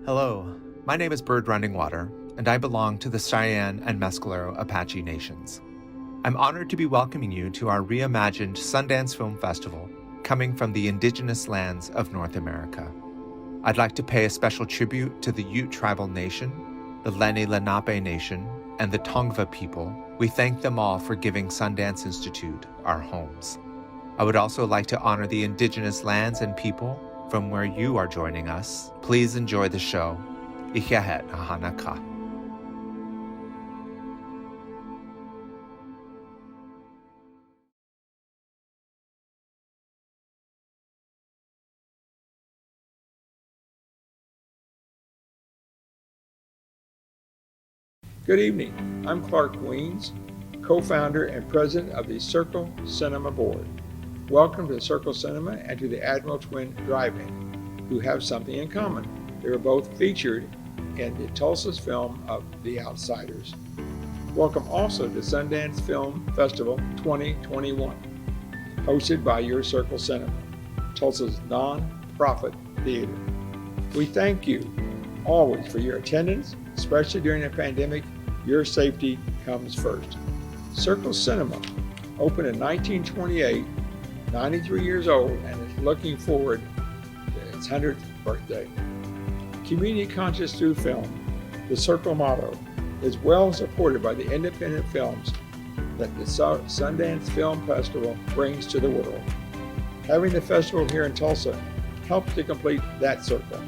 Hello, my name is Bird Running Water, and I belong to the Cheyenne and Mescalero Apache Nations. I'm honored to be welcoming you to our reimagined Sundance Film Festival, coming from the Indigenous lands of North America. I'd like to pay a special tribute to the Ute Tribal Nation, the Lenni Lenape Nation, and the Tongva people. We thank them all for giving Sundance Institute our homes. I would also like to honor the Indigenous lands and people from where you are joining us. Please enjoy the show. Ihehet Ahanaka. Good evening. I'm Clark Weens, co-founder and president of the Circle Cinema Board. Welcome to Circle Cinema and to the Admiral Twin Drive-In, who have something in common. They were both featured in the Tulsa's film of The Outsiders. Welcome also to Sundance Film Festival 2021, hosted by your Circle Cinema, Tulsa's non-profit theater. We thank you always for your attendance, especially during the pandemic. Your safety comes first. Circle Cinema opened in 1928, 93 years old, and is looking forward to its 100th birthday. Community conscious through film, the Circle motto, is well supported by the independent films that the Sundance Film Festival brings to the world. Having the festival here in Tulsa helps to complete that circle.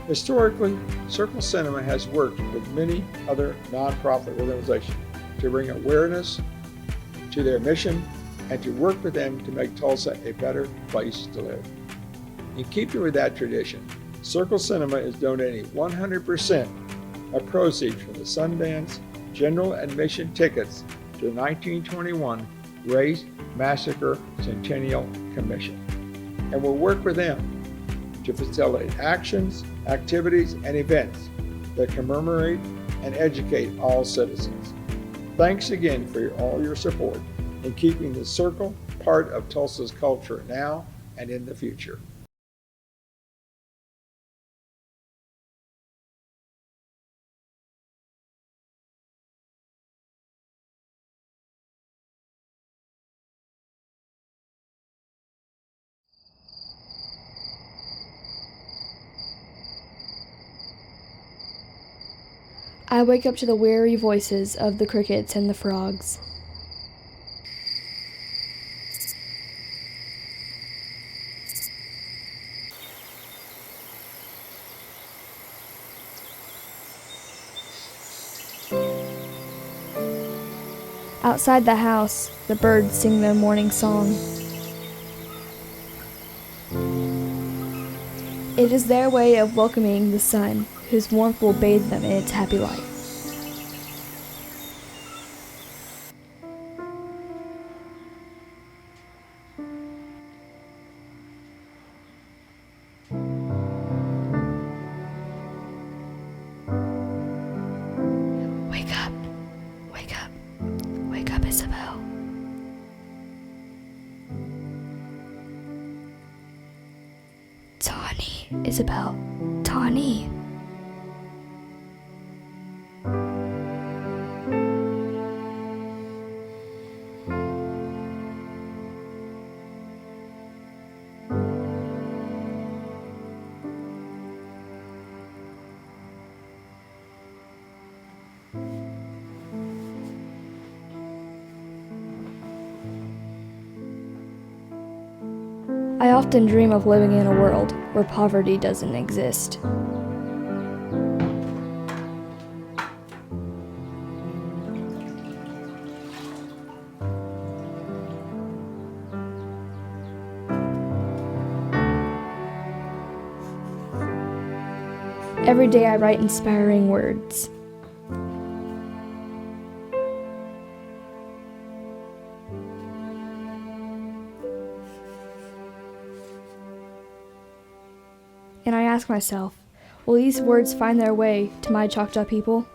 Historically, Circle Cinema has worked with many other nonprofit organizations to bring awareness to their mission and to work with them to make Tulsa a better place to live. In keeping with that tradition, Circle Cinema is donating 100% of proceeds from the Sundance General Admission tickets to the 1921 Race Massacre Centennial Commission, and will work with them to facilitate actions, activities, and events that commemorate and educate all citizens. Thanks again for all your support in keeping the Circle part of Tulsa's culture now and in the future. I wake up to the weary voices of the crickets and the frogs. Outside the house, the birds sing their morning song. It is their way of welcoming the sun, whose warmth will bathe them in its happy light. Wake up, wake up, wake up, Isabelle. Tawny, Isabelle, Tawny. I often dream of living in a world where poverty doesn't exist. Every day I write inspiring words. And I ask myself, will these words find their way to my Choctaw people?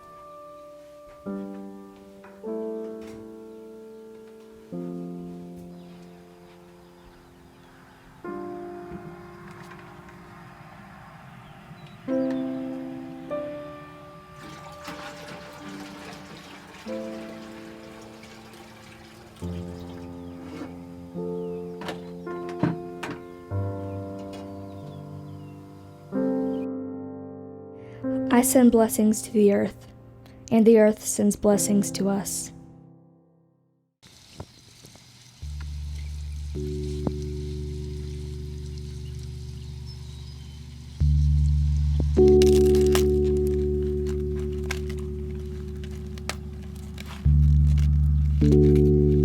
I send blessings to the earth, and the earth sends blessings to us.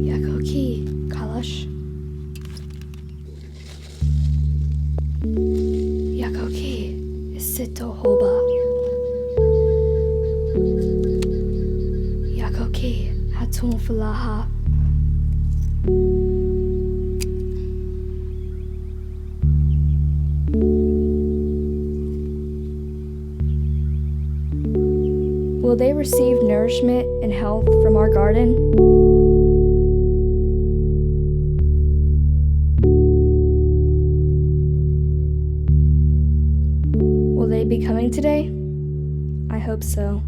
Yakoki, Kalash. Yakoki, Isito Hoba. Yakoki, Hatun Falaha. Will they receive nourishment and health from our garden? Will they be coming today? I hope so.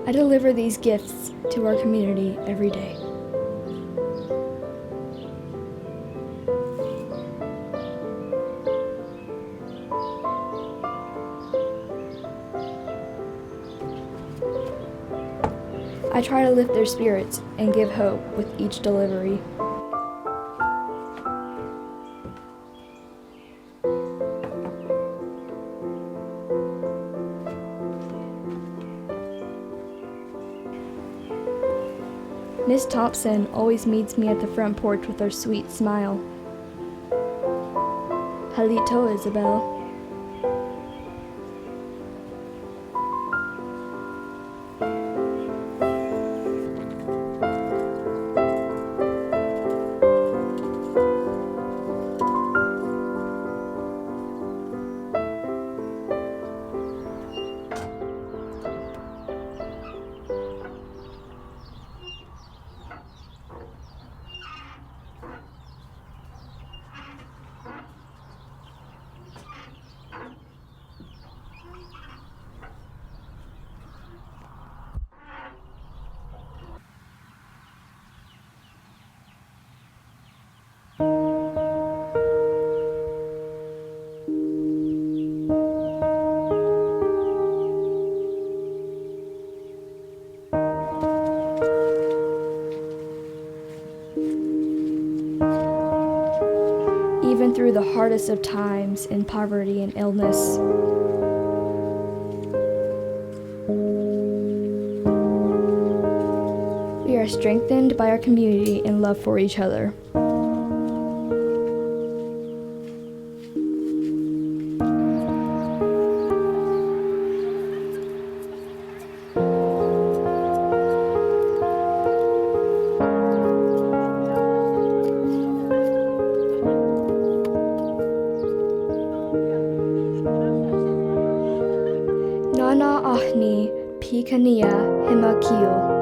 I deliver these gifts to our community every day. I try to lift their spirits and give hope with each delivery. Miss Thompson always meets me at the front porch with her sweet smile. Halito, Isabelle. Even through the hardest of times in poverty and illness, we are strengthened by our community and love for each other. Nana ahni pikania himakio.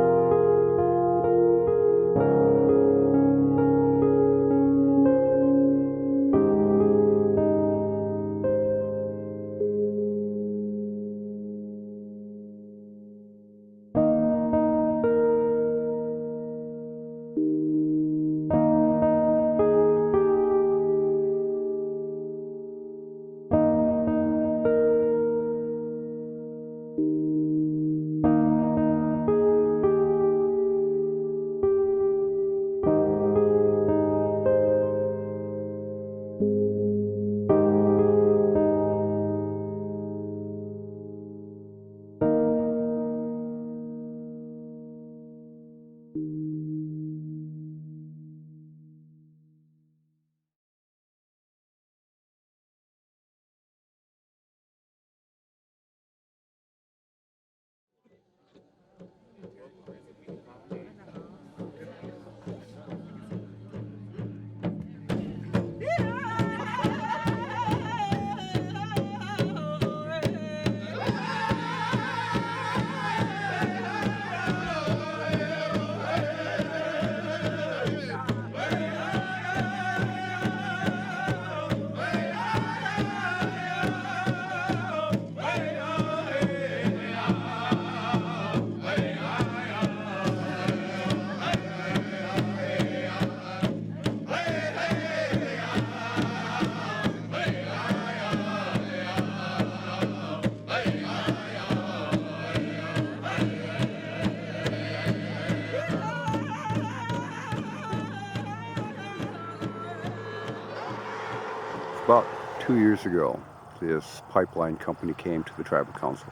2 years ago, this pipeline company came to the tribal council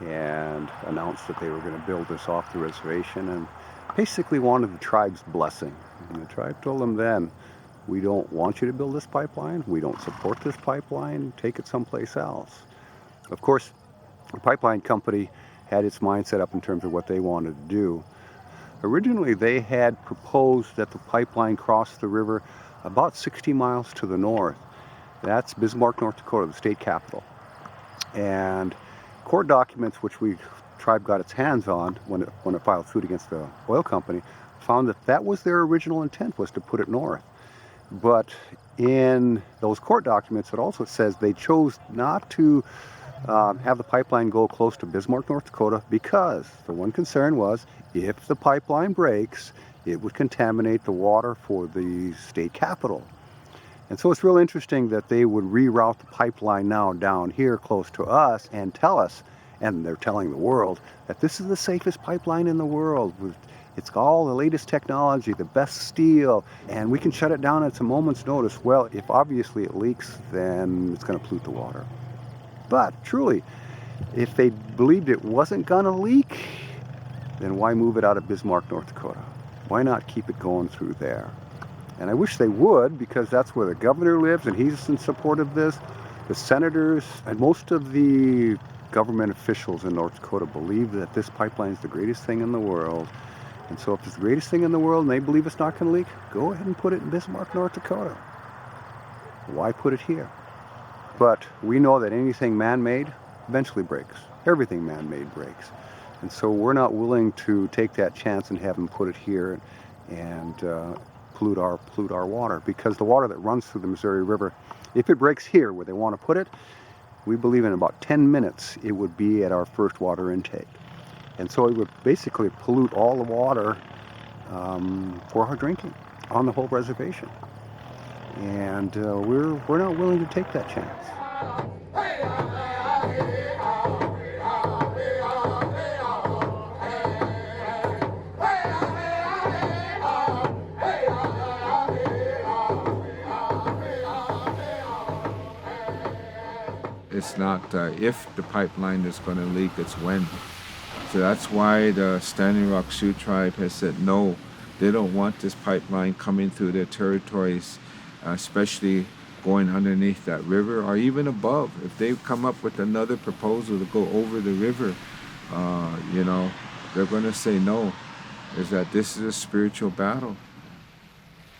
and announced that they were going to build this off the reservation and basically wanted the tribe's blessing. And the tribe told them then, we don't want you to build this pipeline, we don't support this pipeline, take it someplace else. Of course, the pipeline company had its mind set up in terms of what they wanted to do. Originally, they had proposed that the pipeline cross the river about 60 miles to the north. That's Bismarck, North Dakota, the state capital. And court documents, which the tribe got its hands on when it filed suit against the oil company, found that that was their original intent, was to put it north. But in those court documents, it also says they chose not to have the pipeline go close to Bismarck, North Dakota, because the one concern was if the pipeline breaks, it would contaminate the water for the state capital. And so it's real interesting that they would reroute the pipeline now down here close to us and tell us, and they're telling the world, that this is the safest pipeline in the world. It's got all the latest technology, the best steel, and we can shut it down at a moment's notice. Well, if obviously it leaks, then it's going to pollute the water. But truly, if they believed it wasn't going to leak, then why move it out of Bismarck, North Dakota? Why not keep it going through there? And I wish they would, because that's where the governor lives, and he's in support of this. The senators and most of the government officials in North Dakota believe that this pipeline is the greatest thing in the world. And so if it's the greatest thing in the world and they believe it's not going to leak, go ahead and put it in Bismarck, North Dakota. Why put it here? But we know that anything man-made eventually breaks. Everything man-made breaks. And so we're not willing to take that chance and have them put it here and pollute our water, because the water that runs through the Missouri River, if it breaks here where they want to put it, we believe in about 10 minutes it would be at our first water intake. And so it would basically pollute all the water for our drinking on the whole reservation. And we're not willing to take that chance. It's not if the pipeline is going to leak, it's when. So that's why the Standing Rock Sioux tribe has said no. They don't want this pipeline coming through their territories, especially going underneath that river or even above. If they come up with another proposal to go over the river, they're going to say no. Is that this is a spiritual battle.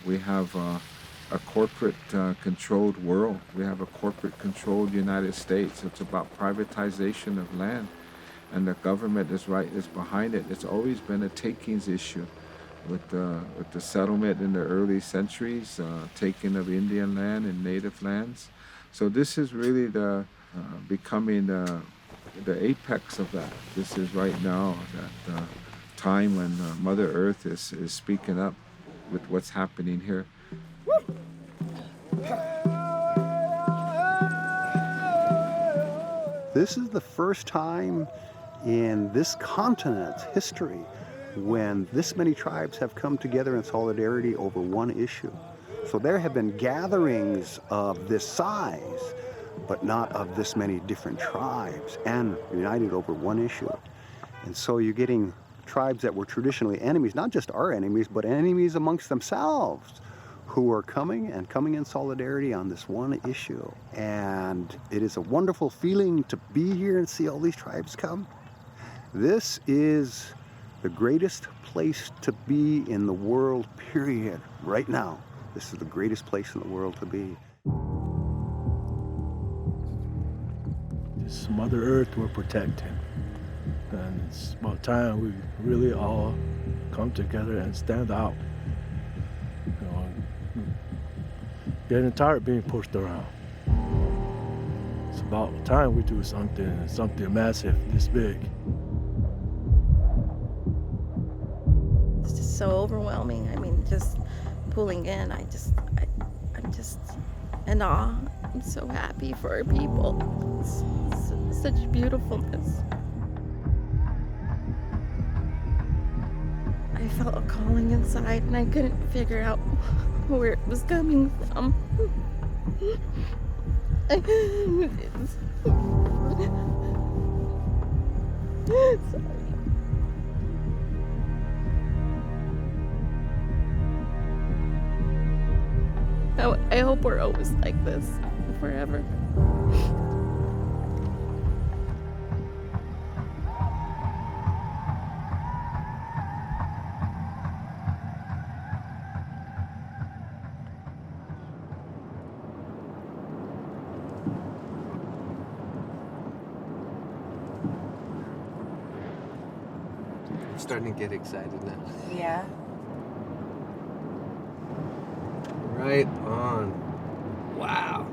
We have a corporate controlled world. We have a corporate controlled United States. It's about privatization of land, and the government is behind it. It's always been a takings issue with the settlement in the early centuries, taking of Indian land and native lands. So this is really becoming the apex of that. This is right now that time when Mother Earth is speaking up with what's happening here. This is the first time in this continent's history when this many tribes have come together in solidarity over one issue. So there have been gatherings of this size, but not of this many different tribes, and united over one issue. And so you're getting tribes that were traditionally enemies, not just our enemies, but enemies amongst themselves, who are coming in solidarity on this one issue. And it is a wonderful feeling to be here and see all these tribes come. This is the greatest place to be in the world, period. Right now, this is the greatest place in the world to be. This Mother Earth we're protecting. And it's about time we really all come together and stand out. Getting tired of being pushed around. It's about time we do something massive, this big. It's just so overwhelming. I mean, just pulling in, I'm just in awe. I'm so happy for our people. It's such beautifulness. I felt a calling inside and I couldn't figure out where it was coming from. Sorry. I hope we're always like this forever. I'm starting to get excited now. Yeah. Right on. Wow.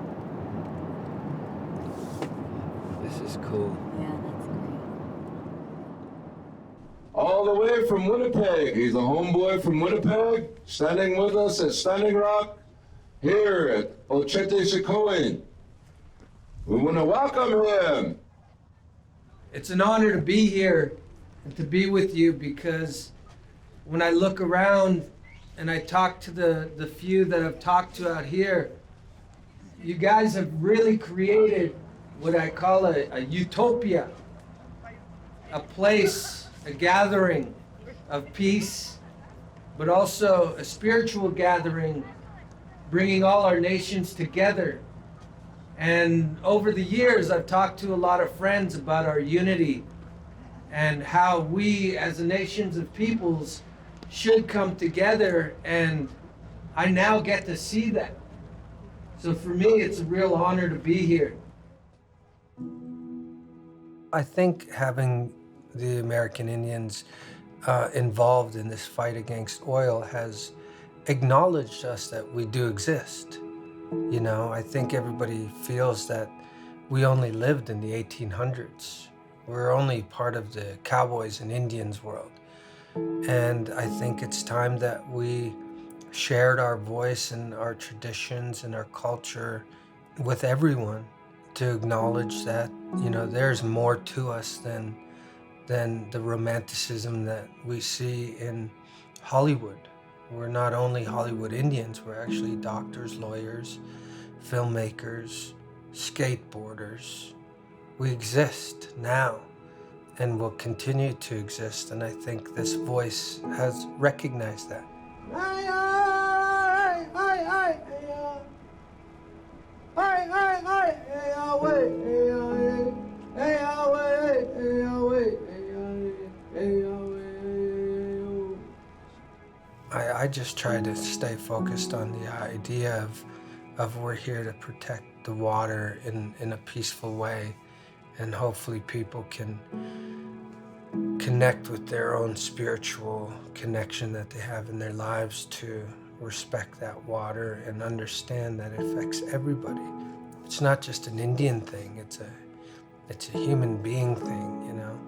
This is cool. Yeah, that's great. All the way from Winnipeg. He's a homeboy from Winnipeg, standing with us at Standing Rock here at Ochete. We want to welcome him. It's an honor to be here and to be with you, because when I look around and I talk to the few that I've talked to out here, you guys have really created what I call a utopia, a place, a gathering of peace, but also a spiritual gathering, bringing all our nations together. And over the years, I've talked to a lot of friends about our unity and how we as a nations of peoples should come together, and I now get to see that. So for me, it's a real honor to be here. I think having the American Indians involved in this fight against oil has acknowledged us that we do exist. You know, I think everybody feels that we only lived in the 1800s. We're only part of the cowboys and Indians world. And I think it's time that we shared our voice and our traditions and our culture with everyone to acknowledge that, you know, there's more to us than the romanticism that we see in Hollywood. We're not only Hollywood Indians, we're actually doctors, lawyers, filmmakers, skateboarders. We exist now and will continue to exist, and I think this voice has recognized that. I just try to stay focused on the idea of we're here to protect the water in a peaceful way, and hopefully people can connect with their own spiritual connection that they have in their lives to respect that water and understand that it affects everybody. It's not just an Indian thing, it's a human being thing, you know.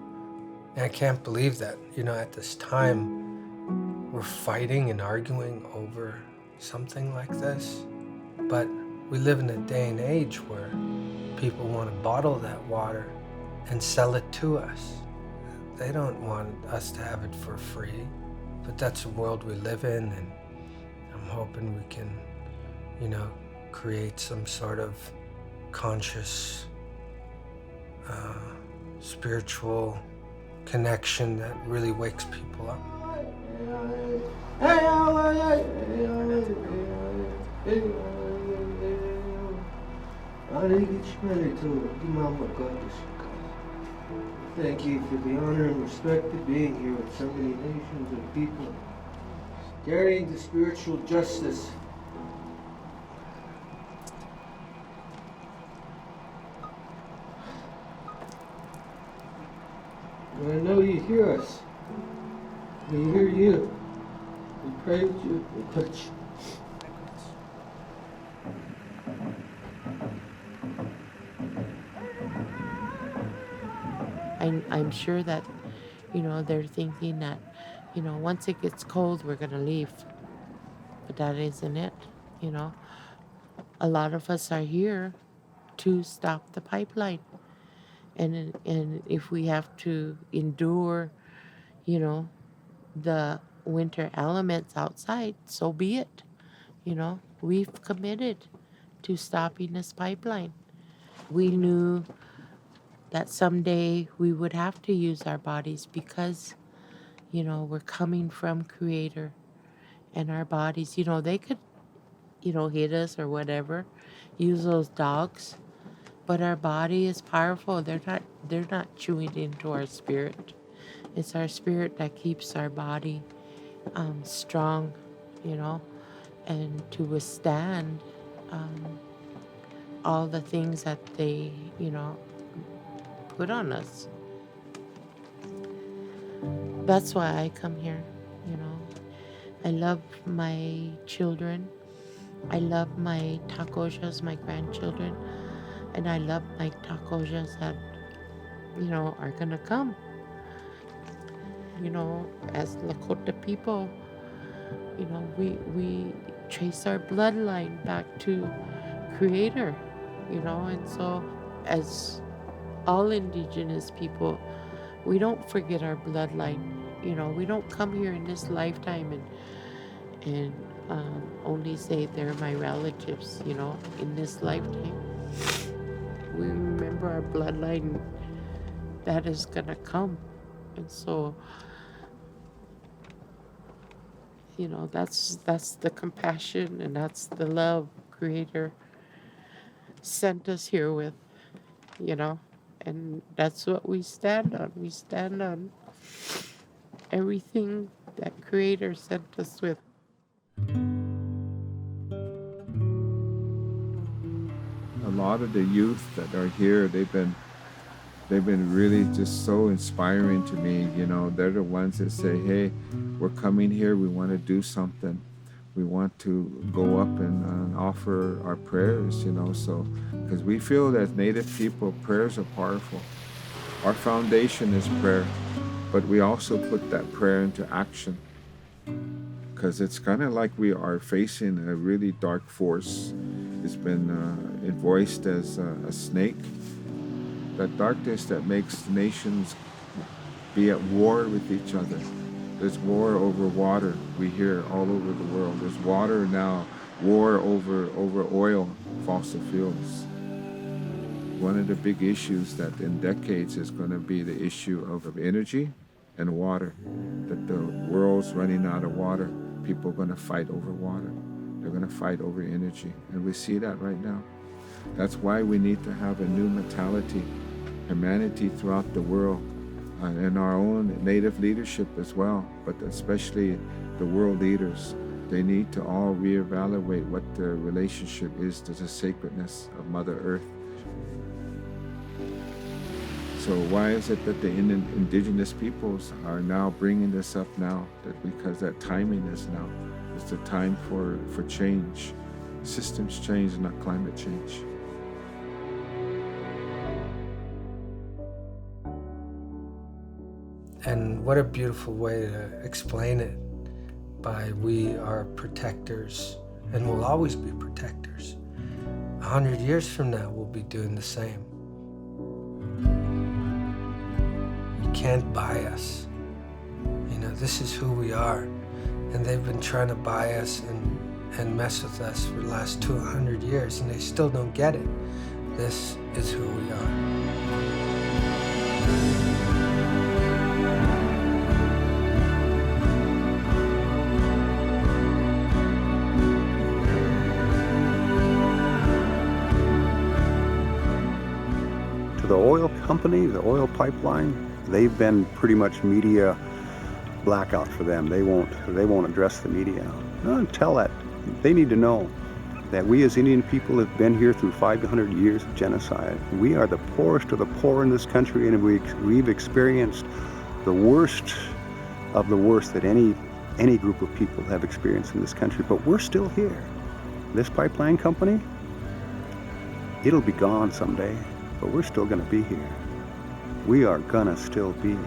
And I can't believe that, you know, at this time we're fighting and arguing over something like this. But we live in a day and age where people want to bottle that water and sell it to us. They don't want us to have it for free, but that's the world we live in, and I'm hoping we can, you know, create some sort of conscious, spiritual connection that really wakes people up. Thank you for the honor and respect of being here with so many nations and people, carrying the spiritual justice. And I know you hear us. We hear you. We pray with you. We touch. I'm sure that, you know, they're thinking that, you know, once it gets cold, we're going to leave. But that isn't it, you know. A lot of us are here to stop the pipeline. And if we have to endure, you know, the winter elements outside, so be it. You know, we've committed to stopping this pipeline. we knew that someday we would have to use our bodies because, we're coming from Creator, and our bodies, they could, hit us or whatever, use those dogs, but our body is powerful. They're not chewing into our spirit. It's our spirit that keeps our body strong, and to withstand all the things that they, put on us. That's why I come here, I love my children. I love my takojas, my grandchildren, and I love my takojas that, are gonna come. As Lakota people, we trace our bloodline back to Creator, and so as all Indigenous people, we don't forget our bloodline. We don't come here in this lifetime and only say they're my relatives, in this lifetime. We remember our bloodline that is gonna come. And so, that's the compassion and that's the love Creator sent us here with, and that's what we stand on. We stand on everything that Creator sent us with. A lot of the youth that are here, they've been really just so inspiring to me. They're the ones that say, hey, we're coming here, we want to do something. We want to go up and offer our prayers, so, because we feel that as Native people, prayers are powerful. Our foundation is prayer, but we also put that prayer into action, because it's kind of like we are facing a really dark force. It's been voiced as a snake, that darkness that makes nations be at war with each other. There's war over water, we hear all over the world. There's water now, war over oil, fossil fuels. One of the big issues that in decades is going to be the issue of energy and water, that the world's running out of water. People are going to fight over water. They're going to fight over energy, and we see that right now. That's why we need to have a new mentality, humanity throughout the world, and our own Native leadership as well, but especially the world leaders. They need to all reevaluate what their relationship is to the sacredness of Mother Earth. So why is it that the indigenous peoples are now bringing this up now? Because that timing is now. It's the time for change. Systems change, not climate change. And what a beautiful way to explain it, by we are protectors and will always be protectors. 100 years from now, we'll be doing the same. You can't buy us. This is who we are. And they've been trying to buy us and mess with us for the last 200 years, and they still don't get it. This is who we are. The oil company, the oil pipeline, they've been pretty much media blackout for them. They won't address the media. No, tell that. They need to know that we as Indian people have been here through 500 years of genocide. We are the poorest of the poor in this country, and we've experienced the worst of the worst that any group of people have experienced in this country, but we're still here. This pipeline company, it'll be gone someday. But we're still going to be here. We are going to still be here.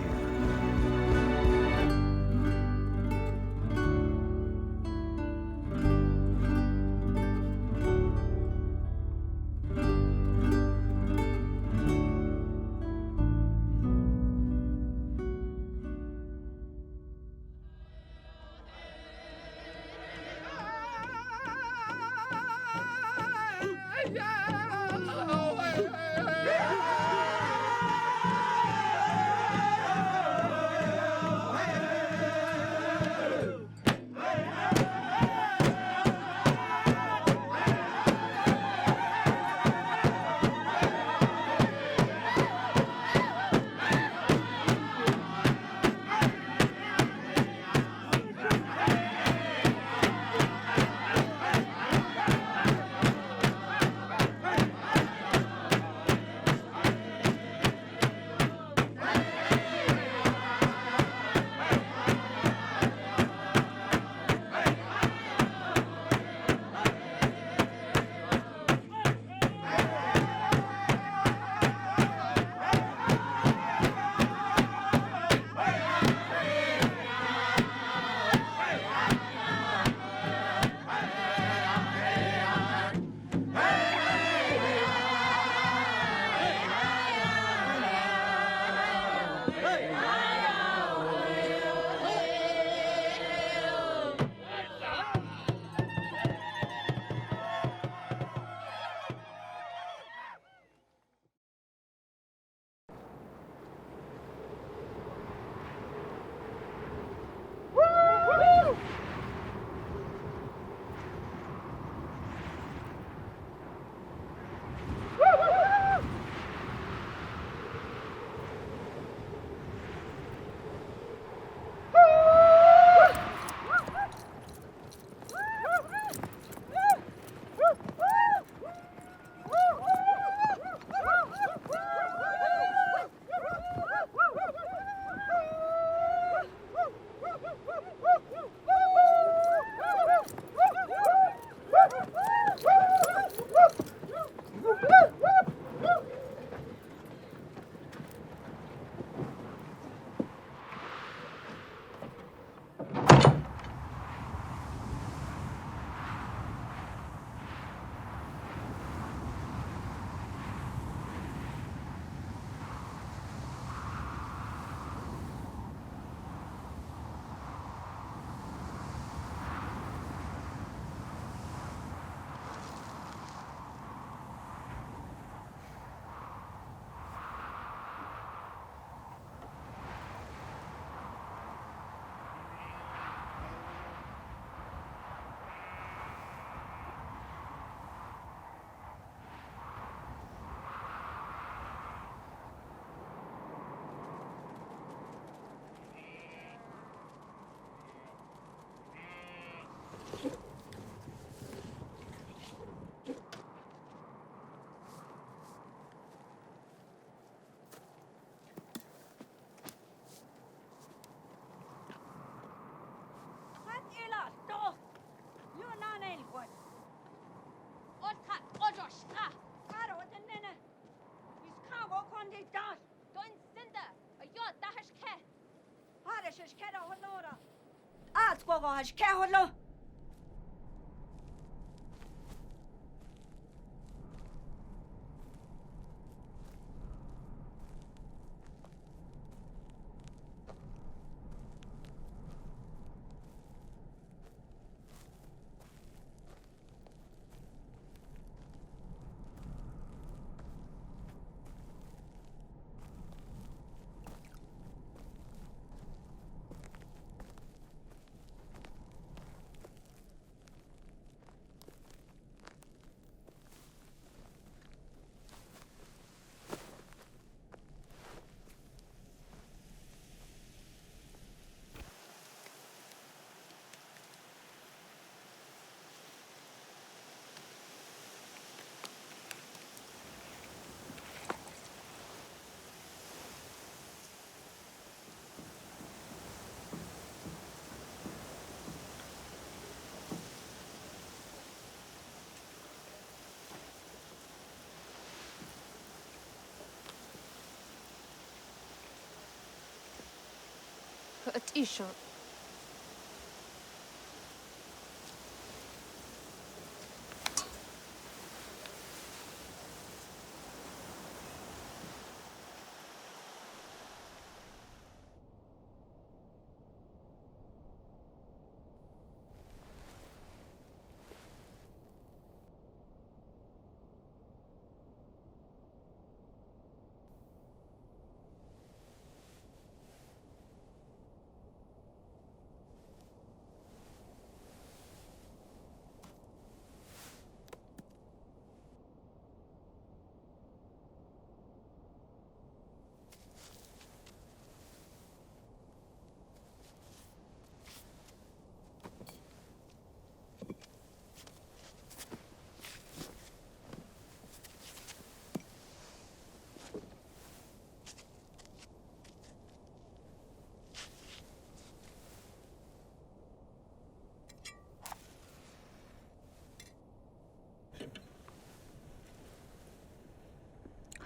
T-shirt.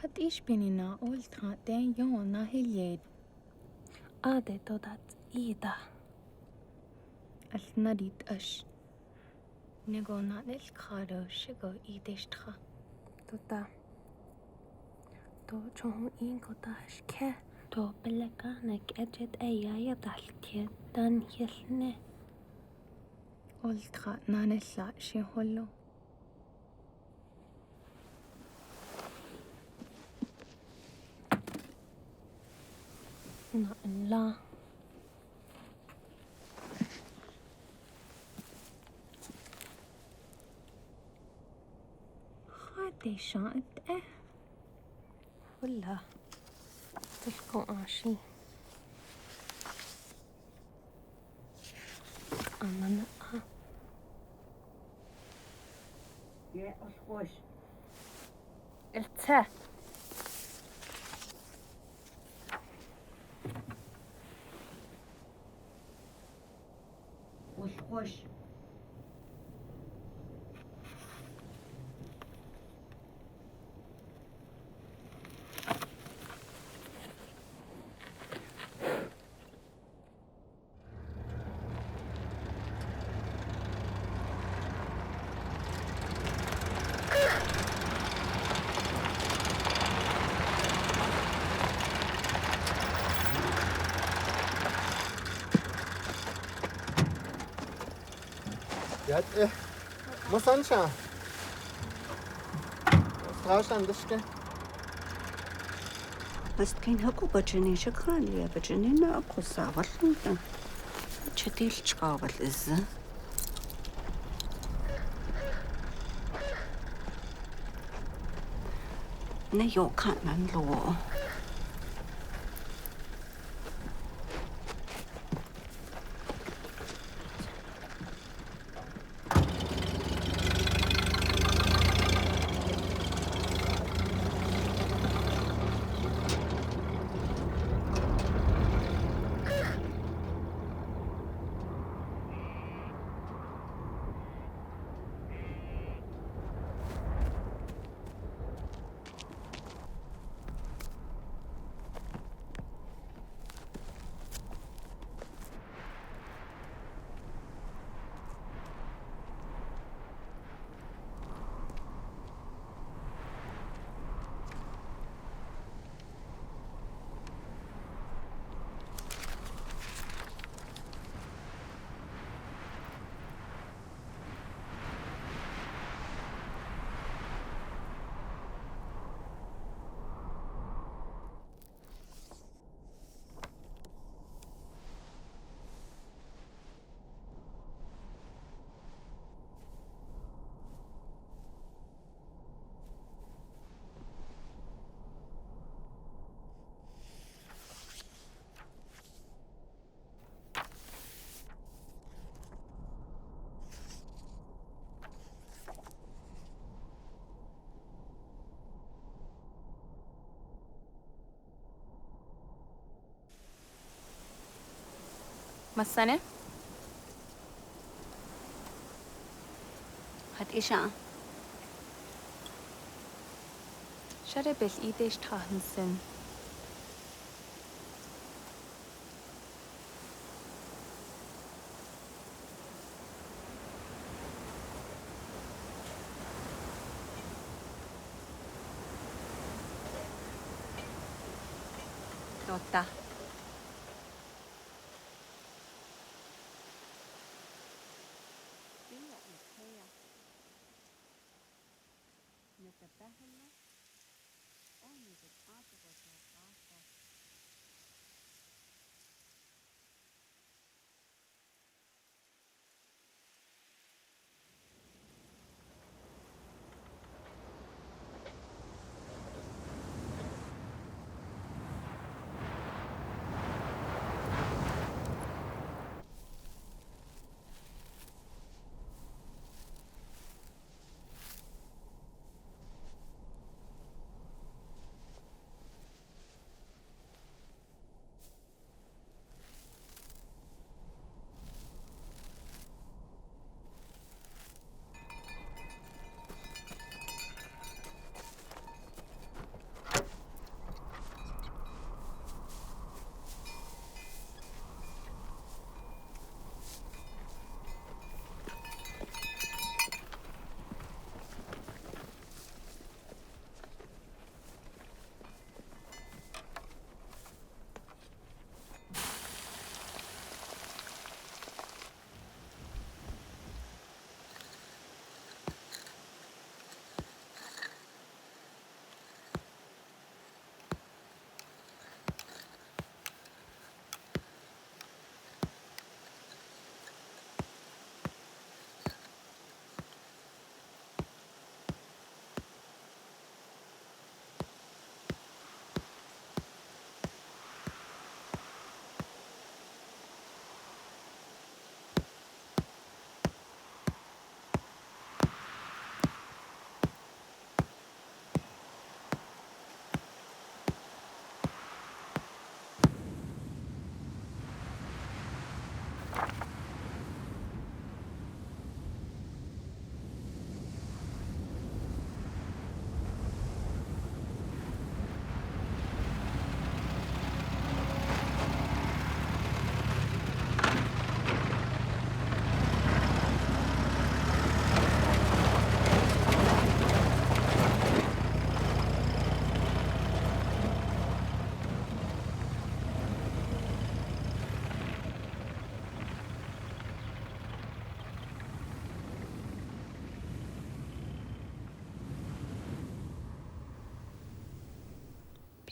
Hat ich bin in a ultra den yon na hiljed. Ade dodat ida. Al nadit ash. Nego na del kharo shigo ideshtra. Tota. To chon in ko dash ke تو بلكانك أجد أيا ضحكت دان يلني قلت خاتنا نسلا شي هلو لا خاتي شاءت ولا تلكو عشي أنا يا أخوش التا وش ياد إيه ما صنشا خاشن دشكه بس كين هكو بجنين شكرا لي بجنين أبو ساور لنتا تشتيل تشقابل إزا نيو كان نلو ما السنة؟ هاد إيشا شرب الإيديش تاهنسن توتا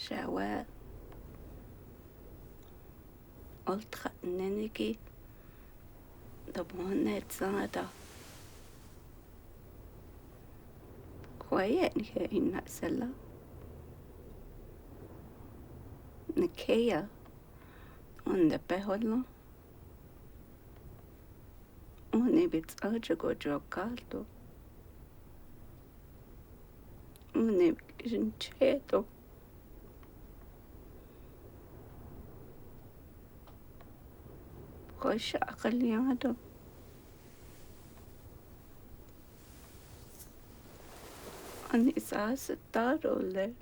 شاوات قلت خننكي دبونا تزادا خويا إن سلا نكيا undepeholo unibitsajago jokalto unibijincheto خش أقلياته أني ساس التارولة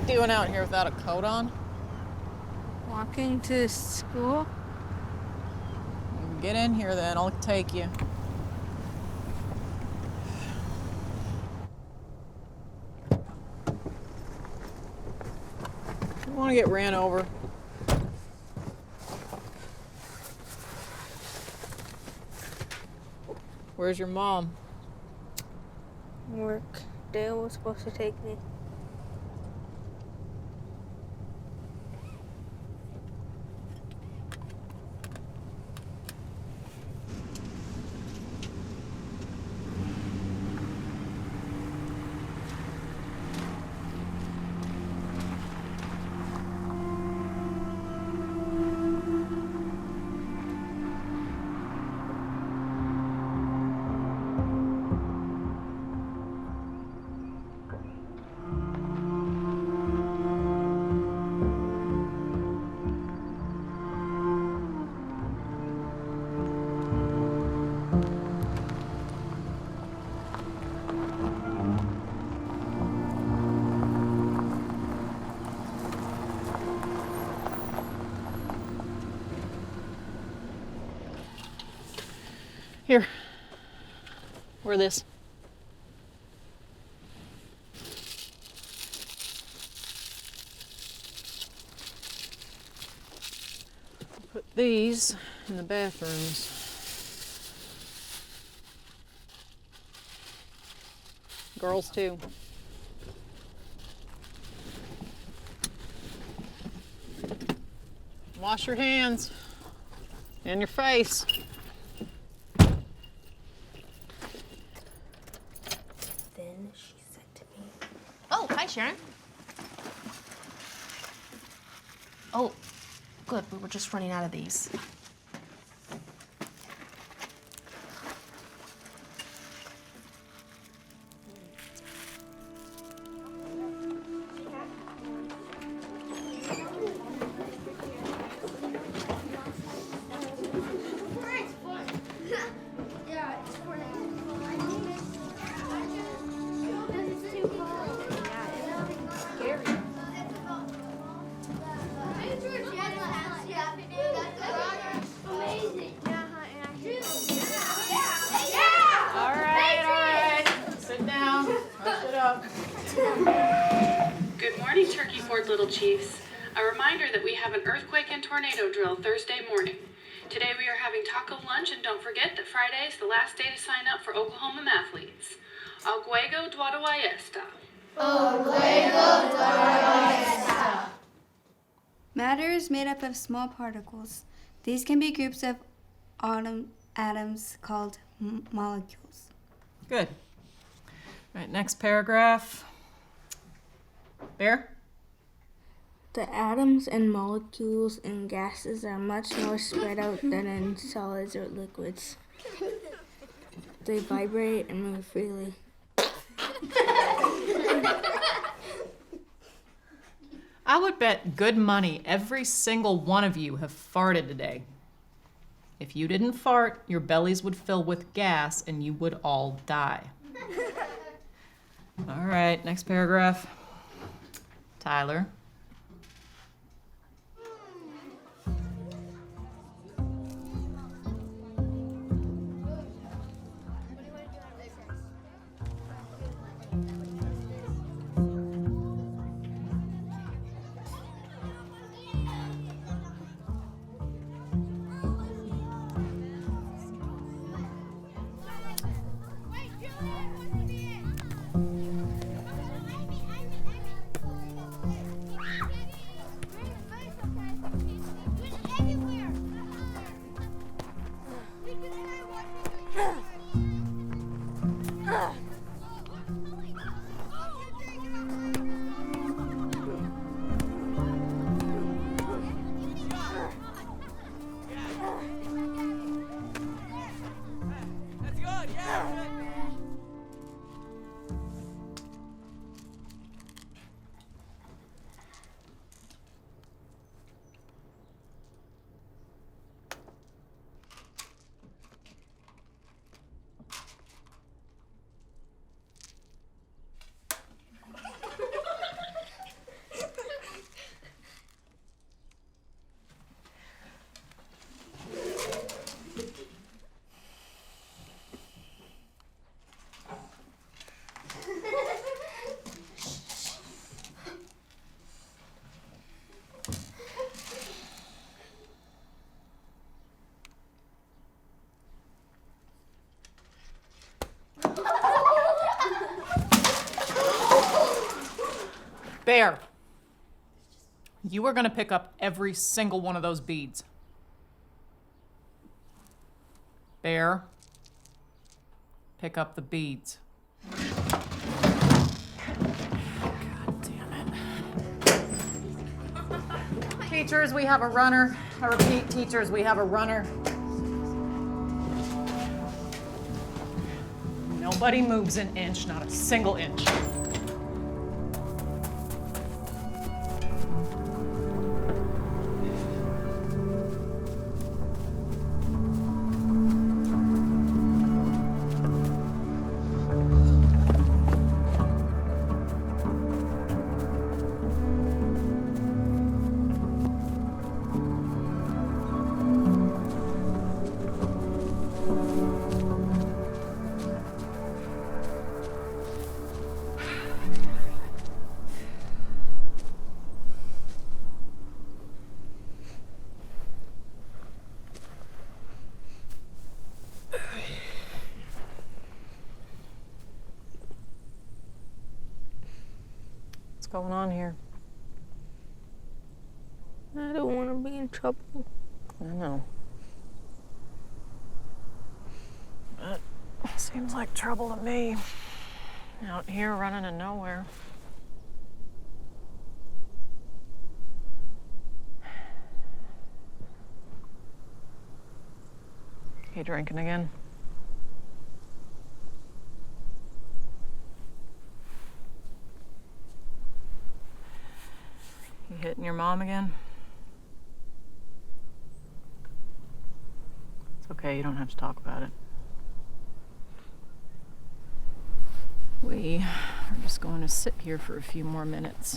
Doing out here without a coat on? Walking to school? Get in here then, I'll take you. You want to get ran over? Where's your mom? Work. Dale was supposed to take me. Here. Wear this. Put these in the bathrooms. Girls too. Wash your hands and your face. Then she said to me, Oh, hi, Sharon. Oh, good. We were just running out of these. Good morning, Turkey Ford Little Chiefs. A reminder that we have an earthquake and tornado drill Thursday morning. Today we are having taco lunch, and don't forget that Friday is the last day to sign up for Oklahoman athletes. Al juego duado a esta. Matter is made up of small particles. These can be groups of atoms called molecules. Good. All right, next paragraph. Bear? The atoms and molecules in gases are much more spread out than in solids or liquids. They vibrate and move freely. I would bet good money every single one of you have farted today. If you didn't fart, your bellies would fill with gas and you would all die. All right, next paragraph. Tyler. Bear, you are going to pick up every single one of those beads. Bear, pick up the beads. God damn it. Teachers, we have a runner. I repeat, teachers, we have a runner. Nobody moves an inch, not a single inch. going on here? I don't want to be in trouble. I know. But it seems like trouble to me. Out here running to nowhere. You drinking again? You hitting your mom again? It's okay, you don't have to talk about it. We are just going to sit here for a few more minutes.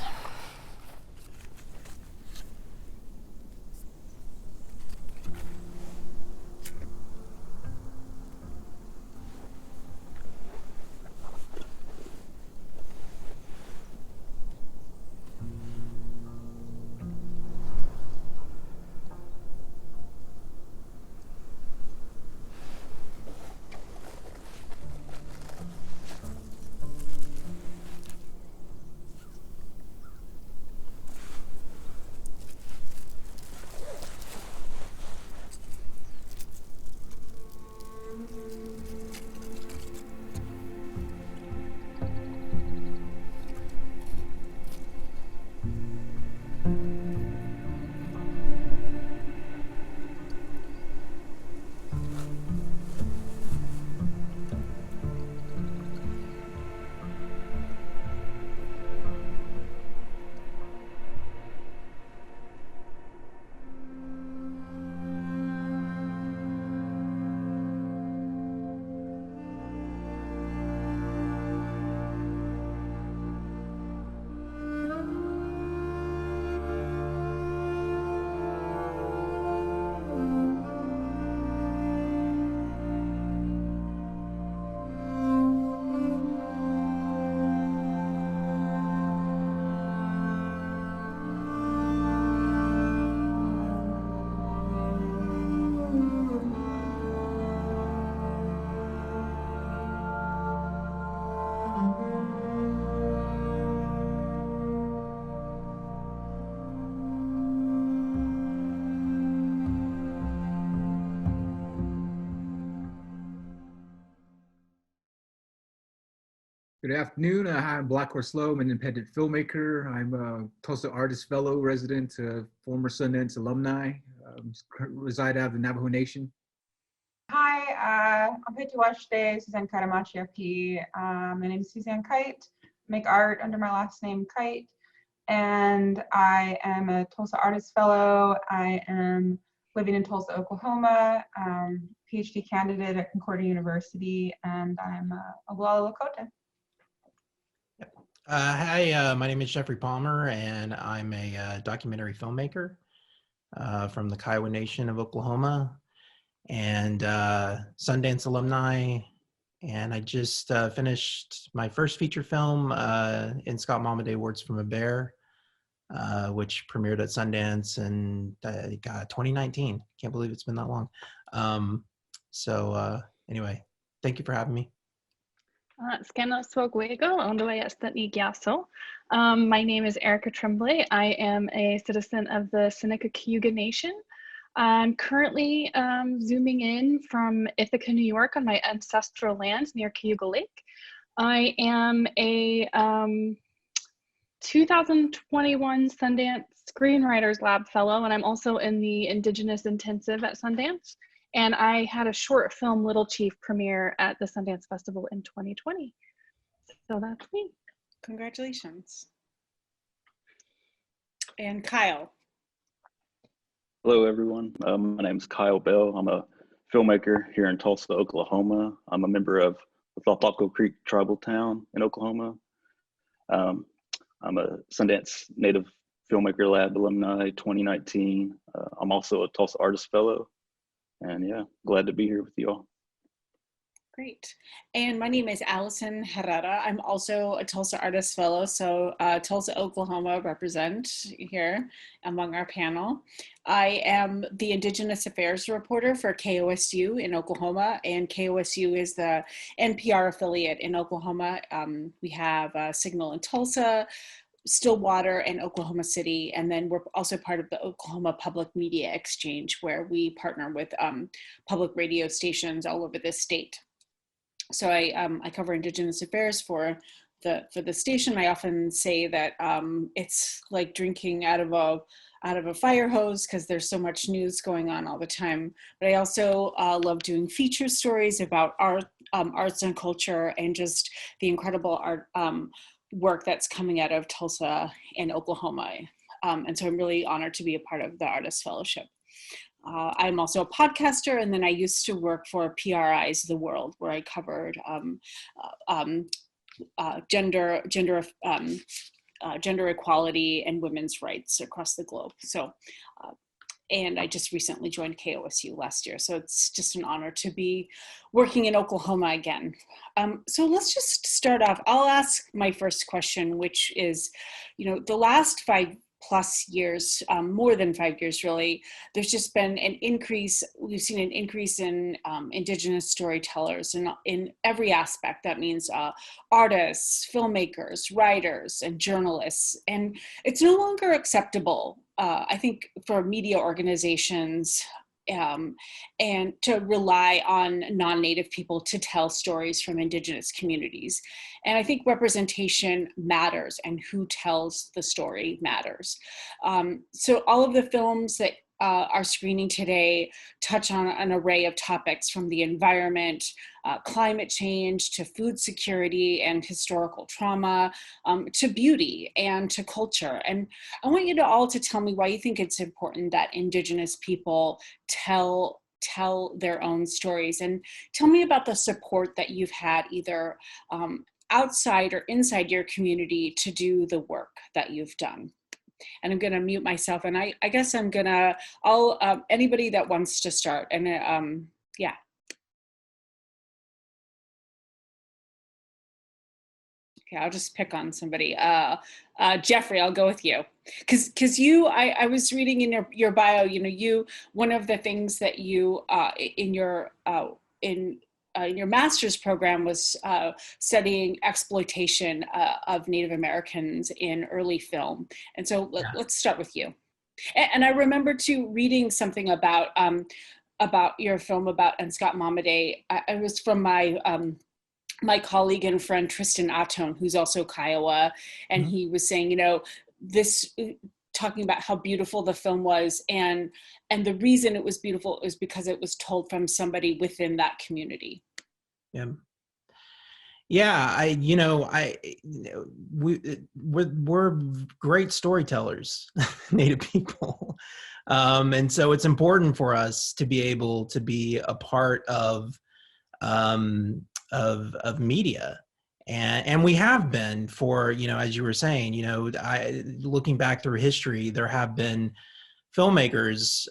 Good afternoon. I'm Blackhorse Lowe. I'm an independent filmmaker. I'm a Tulsa Artist Fellow, resident, former Sundance alumni, reside out of the Navajo Nation. Hi, I'm Suzanne Kite. My name is Suzanne Kite. I make art under my last name, Kite. And I am a Tulsa Artist Fellow. I am living in Tulsa, Oklahoma, PhD candidate at Concordia University, and I'm a Oglala Lakota. Hi, my name is Jeffrey Palmer, and I'm a documentary filmmaker from the Kiowa Nation of Oklahoma, and Sundance alumni. And I just finished my first feature film in Scott Momaday Awards from a Bear, which premiered at Sundance in 2019. Can't believe it's been that long. Anyway, thank you for having me. My name is Erica Tremblay. I am a citizen of the Seneca Cayuga Nation. I'm currently zooming in from Ithaca, New York on my ancestral land near Cayuga Lake. I am a 2021 Sundance Screenwriters Lab Fellow, and I'm also in the Indigenous Intensive at Sundance. And I had a short film, Little Chief, premiere at the Sundance Festival in 2020. So that's me. Congratulations. And Kyle. Hello, everyone. My name is Kyle Bell. I'm a filmmaker here in Tulsa, Oklahoma. I'm a member of the Thothalco Creek Tribal Town in Oklahoma. I'm a Sundance Native Filmmaker Lab alumni 2019. I'm also a Tulsa Artist Fellow. And yeah, glad to be here with you all. Great. And my name is Allison Herrera. I'm also a Tulsa Artist Fellow, so Tulsa, Oklahoma represent here among our panel. I am the Indigenous Affairs reporter for KOSU in Oklahoma, and KOSU is the NPR affiliate in Oklahoma. We have Signal in Tulsa, Stillwater and Oklahoma City. And then we're also part of the Oklahoma Public Media Exchange, where we partner with public radio stations all over the state. So I cover Indigenous affairs for the station. I often say that it's like drinking out of a fire hose, because there's so much news going on all the time. But I also love doing feature stories about art, arts and culture, and just the incredible art work that's coming out of Tulsa and Oklahoma. And so I'm really honored to be a part of the Artist Fellowship. I'm also a podcaster, and then I used to work for PRI's The World, where I covered gender equality and women's rights across the globe. So, and I just recently joined KOSU last year. So it's just an honor to be working in Oklahoma again. So let's just start off. I'll ask my first question, which is, the last 5+ years, more than 5 years really, there's just been an increase. We've seen an increase in Indigenous storytellers in every aspect. That means artists, filmmakers, writers, and journalists. And it's no longer acceptable, I think, for media organizations and to rely on non-Native people to tell stories from Indigenous communities. And I think representation matters, and who tells the story matters. So all of the films that are screening today touch on an array of topics, from the environment, climate change, to food security and historical trauma, to beauty and to culture. And I want you to all to tell me why you think it's important that Indigenous people tell their own stories, and tell me about the support that you've had, either outside or inside your community, to do the work that you've done. And I'm going to mute myself, and I guess anybody that wants to start, and yeah. Okay, I'll just pick on somebody. Jeffrey, I'll go with you, because I was reading in your bio, one of the things that you in your master's program was studying exploitation of Native Americans in early film. And so let's start with you. And I remember too reading something about your film and Scott Momaday. It was from my colleague and friend Tristan Atone, who's also Kiowa, and he was saying, talking about how beautiful the film was, and the reason it was beautiful is because it was told from somebody within that community. We're great storytellers, Native people, and so it's important for us to be able to be a part of media. And we have been for, as you were saying, looking back through history, there have been filmmakers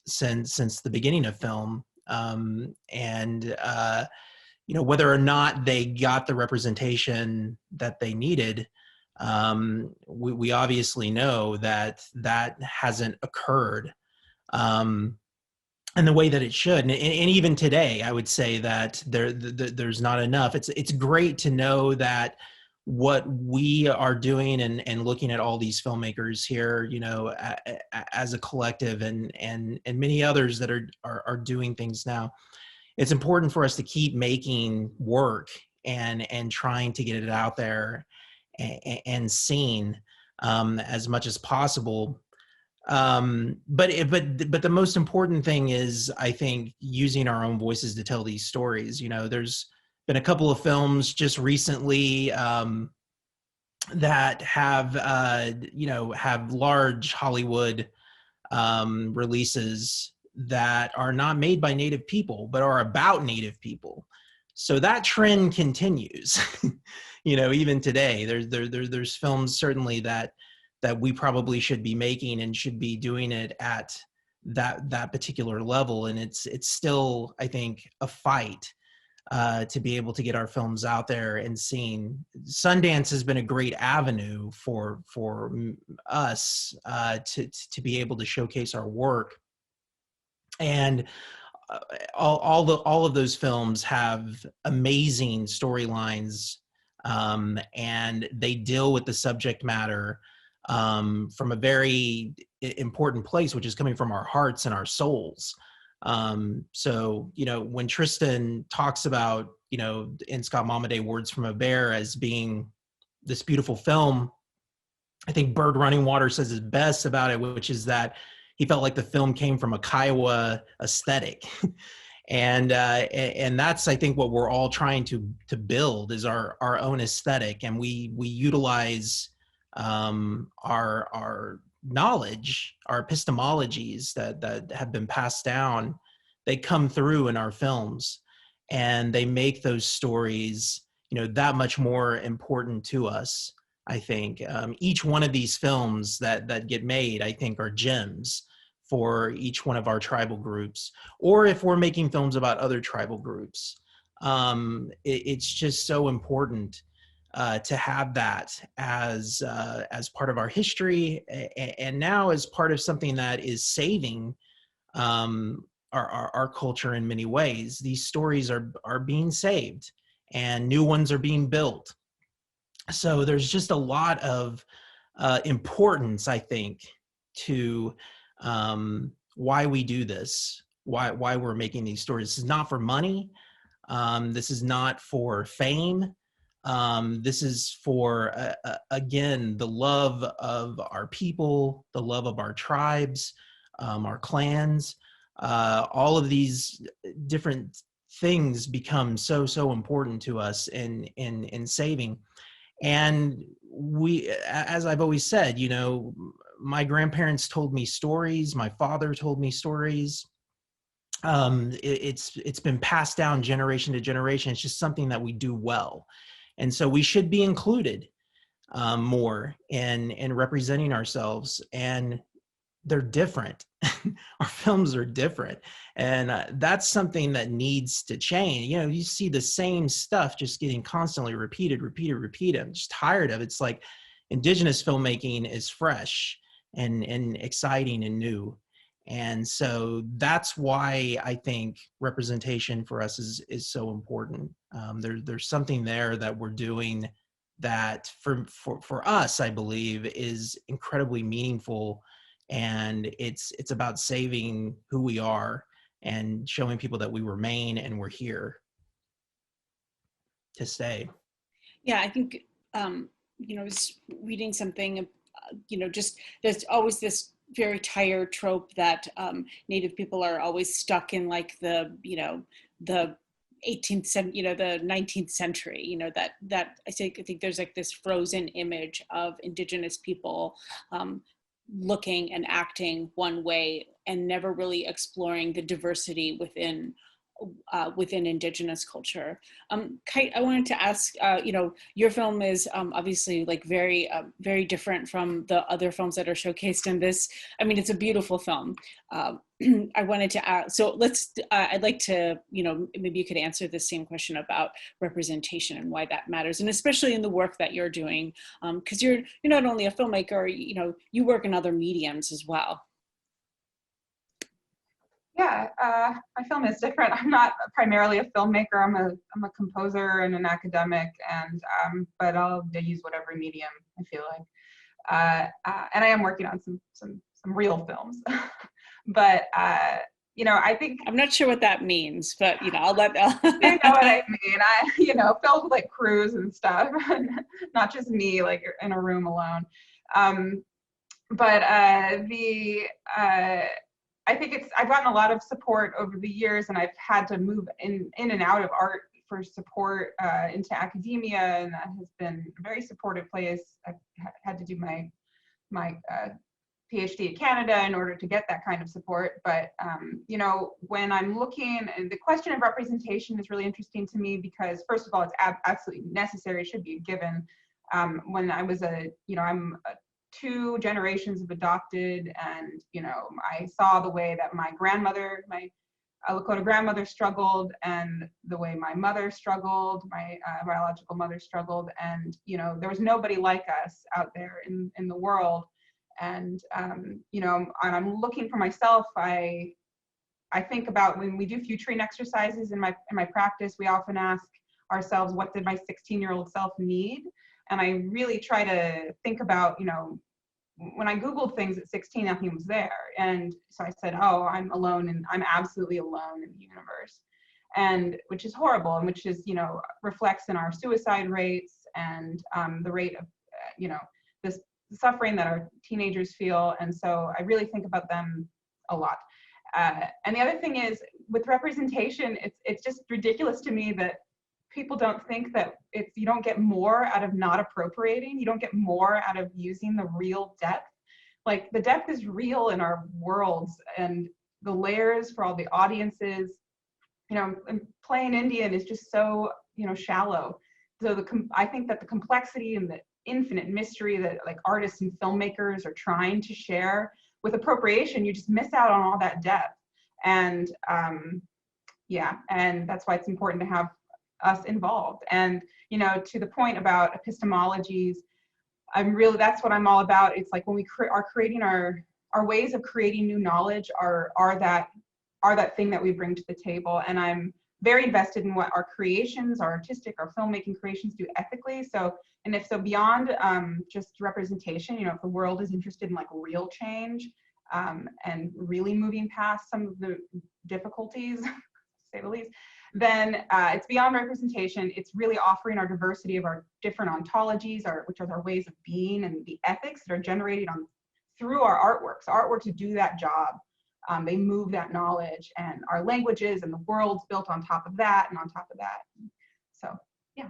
since the beginning of film, and whether or not they got the representation that they needed, we obviously know that hasn't occurred in the way that it should. And even today, I would say that there's not enough. It's great to know that what we are doing and looking at all these filmmakers here, as a collective, and many others that are doing things now. It's important for us to keep making work and trying to get it out there and seen as much as possible. But the most important thing is, I think, using our own voices to tell these stories. There's been a couple of films just recently that have large Hollywood releases that are not made by Native people, but are about Native people. So that trend continues. Even today, there's films certainly that we probably should be making and should be doing it at that particular level. And it's still, I think, a fight to be able to get our films out there and seen. Sundance has been a great avenue for us to be able to showcase our work. And all of those films have amazing storylines And they deal with the subject matter from a very important place, which is coming from our hearts and our souls. So, you know, when Tristan talks about, you know, in Scott Momaday, Words from a Bear as being this beautiful film, I think Bird Running Water says it best about it, which is that he felt like the film came from a Kiowa aesthetic. And that's, I think, what we're all trying to build is our own aesthetic. And we utilize our knowledge, our epistemologies that have been passed down. They come through in our films, and they make those stories, you know, that much more important to us. I think each one of these films that get made, I think, are gems for each one of our tribal groups, or if we're making films about other tribal groups. It's just so important to have that as part of our history, and now as part of something that is saving our culture in many ways. These stories are being saved, and new ones are being built. So there's just a lot of importance, I think, to why we do this, why we're making these stories. This is not for money. This is not for fame. This is for, again, the love of our people, the love of our tribes, our clans. All of these different things become so important to us in saving. And we, as I've always said, you know, my grandparents told me stories. My father told me stories. It's been passed down generation to generation. It's just something that we do well. And so we should be included more in representing ourselves. And they're different. Our films are different. And that's something that needs to change. You know, you see the same stuff just getting constantly repeated. I'm just tired of it. It's like Indigenous filmmaking is fresh and exciting and new. And so that's why I think representation for us is so important. There's something there that we're doing that for us, I believe, is incredibly meaningful. And it's about saving who we are and showing people that we remain and we're here to stay. Yeah, I think, you know, I was reading something, you know, just there's always this very tired trope that Native people are always stuck in like the 18th century, you know, the 19th century, you know, that I think there's like this frozen image of Indigenous people looking and acting one way and never really exploring the diversity within Indigenous culture. Kite, I wanted to ask, you know, your film is obviously like very different from the other films that are showcased in this. I mean, it's a beautiful film. I wanted to ask, so I'd like to, you know, maybe you could answer the same question about representation and why that matters, and especially in the work that you're doing, because you're not only a filmmaker, you know, you work in other mediums as well. Yeah, my film is different. I'm not primarily a filmmaker. I'm a composer and an academic, and but I use whatever medium I feel like. And I am working on some real films, but you know, I think I'm not sure what that means, but you know, I'll let. You know what I mean? You know, films with like crews and stuff, not just me like in a room alone. But I think I've gotten a lot of support over the years, and I've had to move in and out of art for support into academia, and that has been a very supportive place. I've had to do my PhD at Canada in order to get that kind of support. But you know, when I'm looking, and the question of representation is really interesting to me because, first of all, it's absolutely necessary. It should be a given. When I was I'm 2 generations of adopted, and you know, I saw the way that my grandmother, my Lakota grandmother struggled, and the way my mother struggled, my biological mother struggled, and you know, there was nobody like us out there in the world. And you know, and I'm looking for myself. I think about when we do futuring exercises in my practice, we often ask, ourselves, what did my 16-year-old self need? And I really try to think about, you know, when I Googled things at 16, nothing was there. And so I said, oh, I'm alone, and I'm absolutely alone in the universe. And which is horrible, and which is, you know, reflects in our suicide rates and the rate of, you know, this suffering that our teenagers feel. And so I really think about them a lot. And the other thing is, with representation, it's just ridiculous to me that people don't think that you don't get more out of not appropriating. You don't get more out of using the real depth. Like, the depth is real in our worlds, and the layers for all the audiences, you know, and playing Indian is just so, you know, shallow. So I think that the complexity and the infinite mystery that like artists and filmmakers are trying to share with appropriation, you just miss out on all that depth. And yeah, and that's why it's important to have us involved. And, you know, to the point about epistemologies, that's what I'm all about. It's like when we are creating our ways of creating new knowledge are that thing that we bring to the table. And I'm very invested in what our creations, our artistic, our filmmaking creations do ethically. So, and if so, beyond just representation, you know, if the world is interested in like real change and really moving past some of the difficulties, to say the least, then it's beyond representation. It's really offering our diversity of our different ontologies, which are our ways of being, and the ethics that are generated through our artworks. Artworks do that job. They move that knowledge, and our languages and the world's built on top of that and on top of that. So, yeah.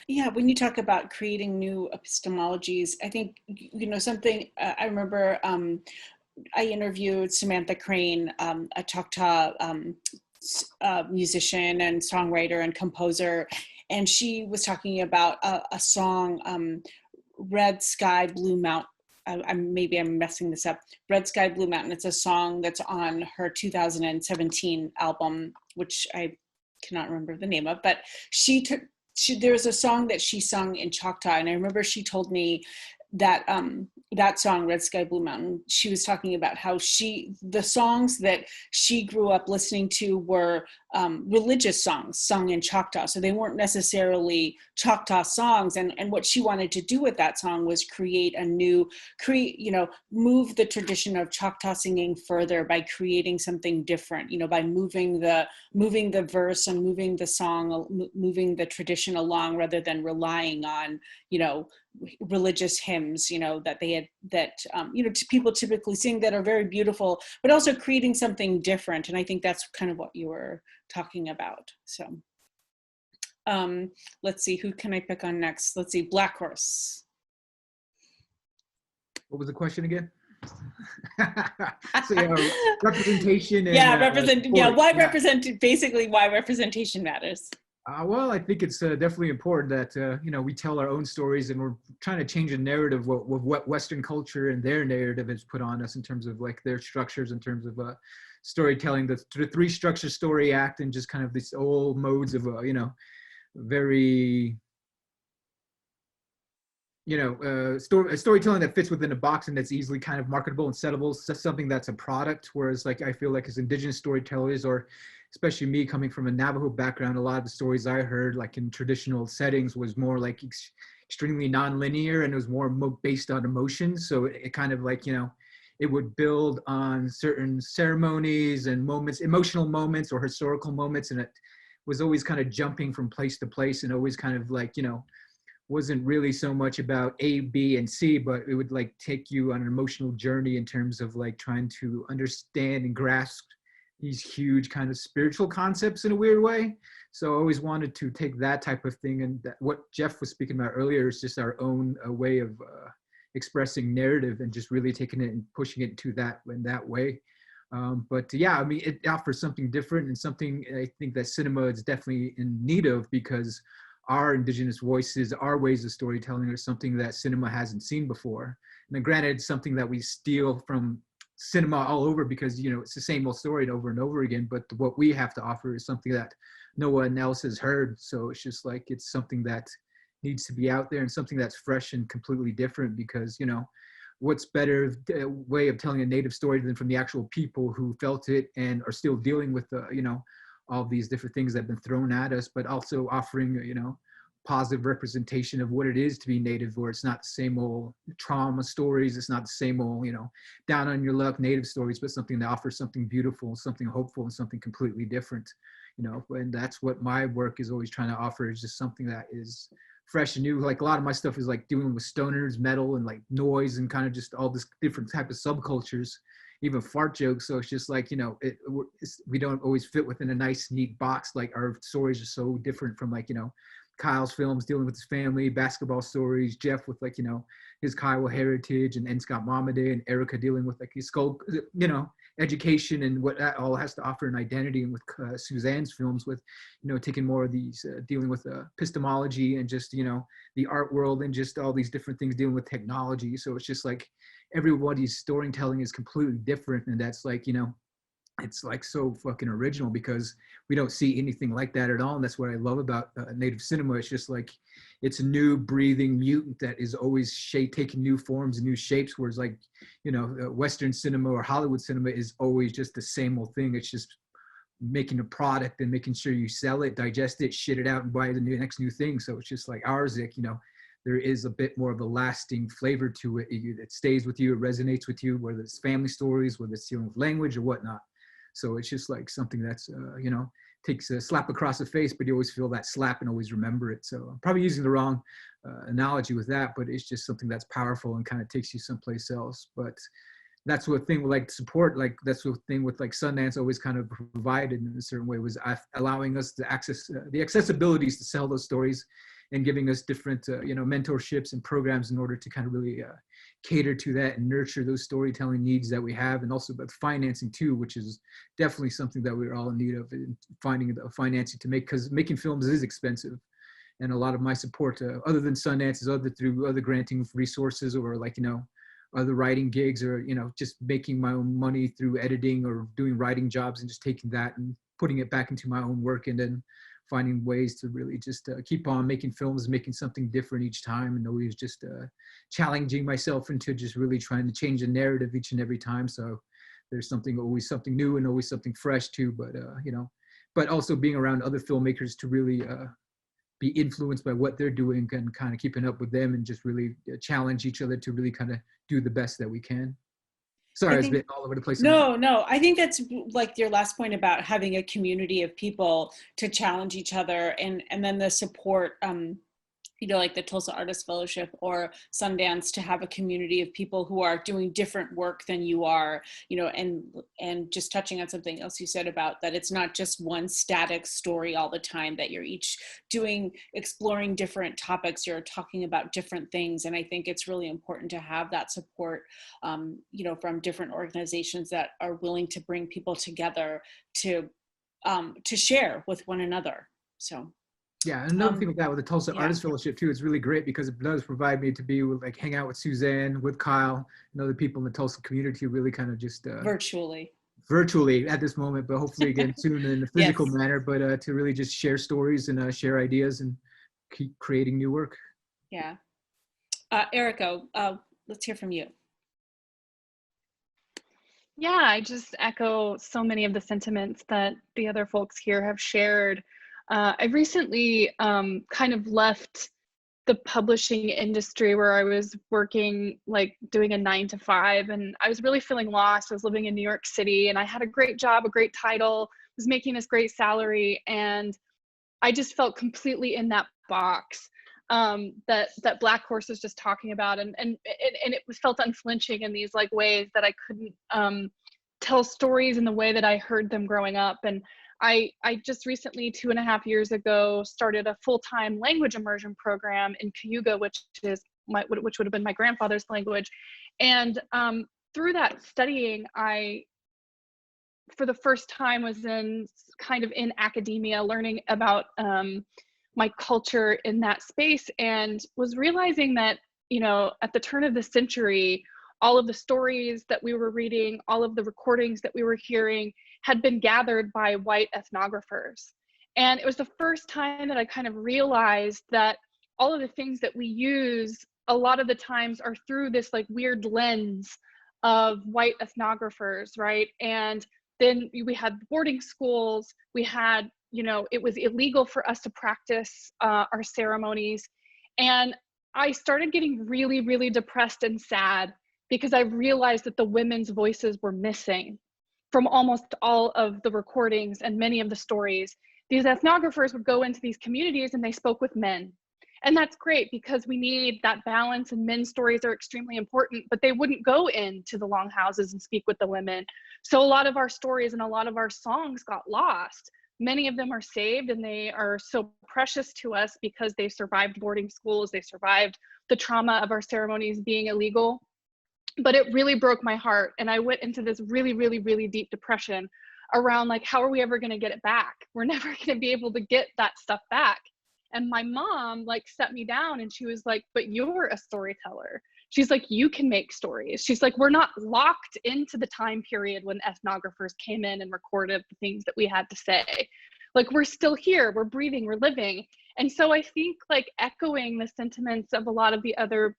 Yeah, when you talk about creating new epistemologies, I think, you know, something I remember I interviewed Samantha Crane, a Choctaw musician and songwriter and composer, and she was talking about a song, Red Sky, Blue Mountain. Maybe I'm messing this up. Red Sky, Blue Mountain. It's a song that's on her 2017 album, which I cannot remember the name of, but there's a song that she sung in Choctaw, and I remember she told me that that song, Red Sky, Blue Mountain, she was talking about how the songs that she grew up listening to were religious songs sung in Choctaw. So they weren't necessarily Choctaw songs. And what she wanted to do with that song was move the tradition of Choctaw singing further by creating something different, you know, by moving the verse and moving the song, moving the tradition along, rather than relying on, you know, religious hymns, you know, that people typically sing that are very beautiful, but also creating something different. And I think that's kind of what you were talking about. So let's see, who can I pick on next? Let's see, Blackhorse. What was the question again? So, you know, representation and basically why representation matters. Well, I think it's definitely important that, you know, we tell our own stories, and we're trying to change the narrative of what Western culture and their narrative has put on us in terms of like their structures, in terms of storytelling, the three structure, story, act, and just kind of these old modes of, you know, very, you know, storytelling that fits within a box and that's easily kind of marketable and settable. So that's something that's a product. Whereas like, I feel like as Indigenous storytellers, or especially me coming from a Navajo background, a lot of the stories I heard like in traditional settings was more like extremely non-linear, and it was more based on emotions. So it kind of like, you know, it would build on certain ceremonies and moments, emotional moments or historical moments. And it was always kind of jumping from place to place, and always kind of like, you know, wasn't really so much about A, B, and C, but it would like take you on an emotional journey in terms of like trying to understand and grasp these huge kind of spiritual concepts in a weird way. So I always wanted to take that type of thing, and what Jeff was speaking about earlier is just our own way of expressing narrative, and just really taking it and pushing it to that in that way. But yeah, I mean, it offers something different, and something I think that cinema is definitely in need of, because our Indigenous voices, our ways of storytelling are something that cinema hasn't seen before. And then granted, it's something that we steal from cinema all over, because, you know, it's the same old story over and over again, but what we have to offer is something that no one else has heard. So it's just like, it's something that needs to be out there, and something that's fresh and completely different, because, you know, what's better way of telling a native story than from the actual people who felt it and are still dealing with the, you know, all these different things that have been thrown at us, but also offering, you know, positive representation of what it is to be Native, where it's not the same old trauma stories, it's not the same old, you know, down on your luck Native stories, but something that offers something beautiful, something hopeful, and something completely different, you know. And that's what my work is always trying to offer, is just something that is fresh and new. Like a lot of my stuff is like dealing with stoners, metal, and like noise, and kind of just all this different type of subcultures, even fart jokes. So it's just like, you know, we don't always fit within a nice, neat box. Like our stories are so different from, like, you know, Kyle's films dealing with his family, basketball stories, Jeff with, like, you know, his Kiowa heritage, and N. Scott Mamade and Erica dealing with like his skull, you know, education and what that all has to offer an identity. And with Suzanne's films, with, you know, taking more of these, dealing with epistemology and just, you know, the art world and just all these different things dealing with technology. So it's just like everybody's storytelling is completely different. And that's like, you know, it's like so fucking original, because we don't see anything like that at all. And that's what I love about Native cinema. It's just like, it's a new breathing mutant that is always taking new forms and new shapes. Whereas, like, you know, Western cinema or Hollywood cinema is always just the same old thing. It's just making a product and making sure you sell it, digest it, shit it out, and buy the next new thing. So it's just like ours, like, you know, there is a bit more of a lasting flavor to it. It stays with you, it resonates with you, whether it's family stories, whether it's dealing with language or whatnot. So it's just like something that's, you know, takes a slap across the face, but you always feel that slap and always remember it. So I'm probably using the wrong analogy with that, but it's just something that's powerful and kind of takes you someplace else. But that's what thing with like support, like that's the thing with like Sundance always kind of provided in a certain way, was allowing us to access the accessibilities to sell those stories, and giving us different, you know, mentorships and programs in order to kind of really cater to that and nurture those storytelling needs that we have. And also about financing too, which is definitely something that we're all in need of, in finding the financing to make, because making films is expensive. And a lot of my support, other than Sundance, is through other granting resources, or like, you know, other writing gigs, or, you know, just making my own money through editing or doing writing jobs, and just taking that and putting it back into my own work, and then finding ways to really just keep on making films, making something different each time, and always just challenging myself into just really trying to change the narrative each and every time. So there's always something new and always something fresh too, but you know, but also being around other filmmakers to really be influenced by what they're doing, and kind of keeping up with them, and just really challenge each other to really kind of do the best that we can. Sorry, I was a bit all over the place. No, I think that's like your last point about having a community of people to challenge each other, and then the support, you know, like the Tulsa Artist Fellowship or Sundance, to have a community of people who are doing different work than you are, you know, and just touching on something else you said about that, it's not just one static story all the time, that you're each exploring different topics, you're talking about different things. And I think it's really important to have that support, you know, from different organizations that are willing to bring people together to share with one another. So. Yeah, and another thing with that, with the Tulsa Artist Fellowship too, it's really great because it does provide me to be with, like, hang out with Suzanne, with Kyle, and other people in the Tulsa community, really kind of just virtually at this moment, but hopefully again soon in a physical manner, but to really just share stories and share ideas and keep creating new work. Yeah. Erica, let's hear from you. Yeah, I just echo so many of the sentiments that the other folks here have shared. I recently kind of left the publishing industry, where I was working, like doing a 9-to-5, and I was really feeling lost. I was living in New York City, and I had a great job, a great title, was making this great salary, and I just felt completely in that box that Blackhorse was just talking about, and it felt unflinching in these like ways that I couldn't tell stories in the way that I heard them growing up. And I just recently, 2.5 years ago, started a full-time language immersion program in Cayuga, which would have been my grandfather's language. And through that studying, I, for the first time, was in academia, learning about my culture in that space, and was realizing that, you know, at the turn of the century, all of the stories that we were reading, all of the recordings that we were hearing, had been gathered by white ethnographers. And it was the first time that I kind of realized that all of the things that we use a lot of the times are through this like weird lens of white ethnographers, right? And then we had boarding schools. We had, you know, it was illegal for us to practice our ceremonies. And I started getting really, really depressed and sad because I realized that the women's voices were missing from almost all of the recordings and many of the stories. These ethnographers would go into these communities and they spoke with men. And that's great because we need that balance, and men's stories are extremely important, but they wouldn't go into the longhouses and speak with the women. So a lot of our stories and a lot of our songs got lost. Many of them are saved, and they are so precious to us because they survived boarding schools, they survived the trauma of our ceremonies being illegal. But it really broke my heart, and I went into this really, really, really deep depression around, like, how are we ever gonna get it back? We're never gonna be able to get that stuff back. And my mom, like, set me down and she was like, but you're a storyteller. She's like, you can make stories. She's like, we're not locked into the time period when ethnographers came in and recorded the things that we had to say. Like, we're still here, we're breathing, we're living. And so I think, like, echoing the sentiments of a lot of the other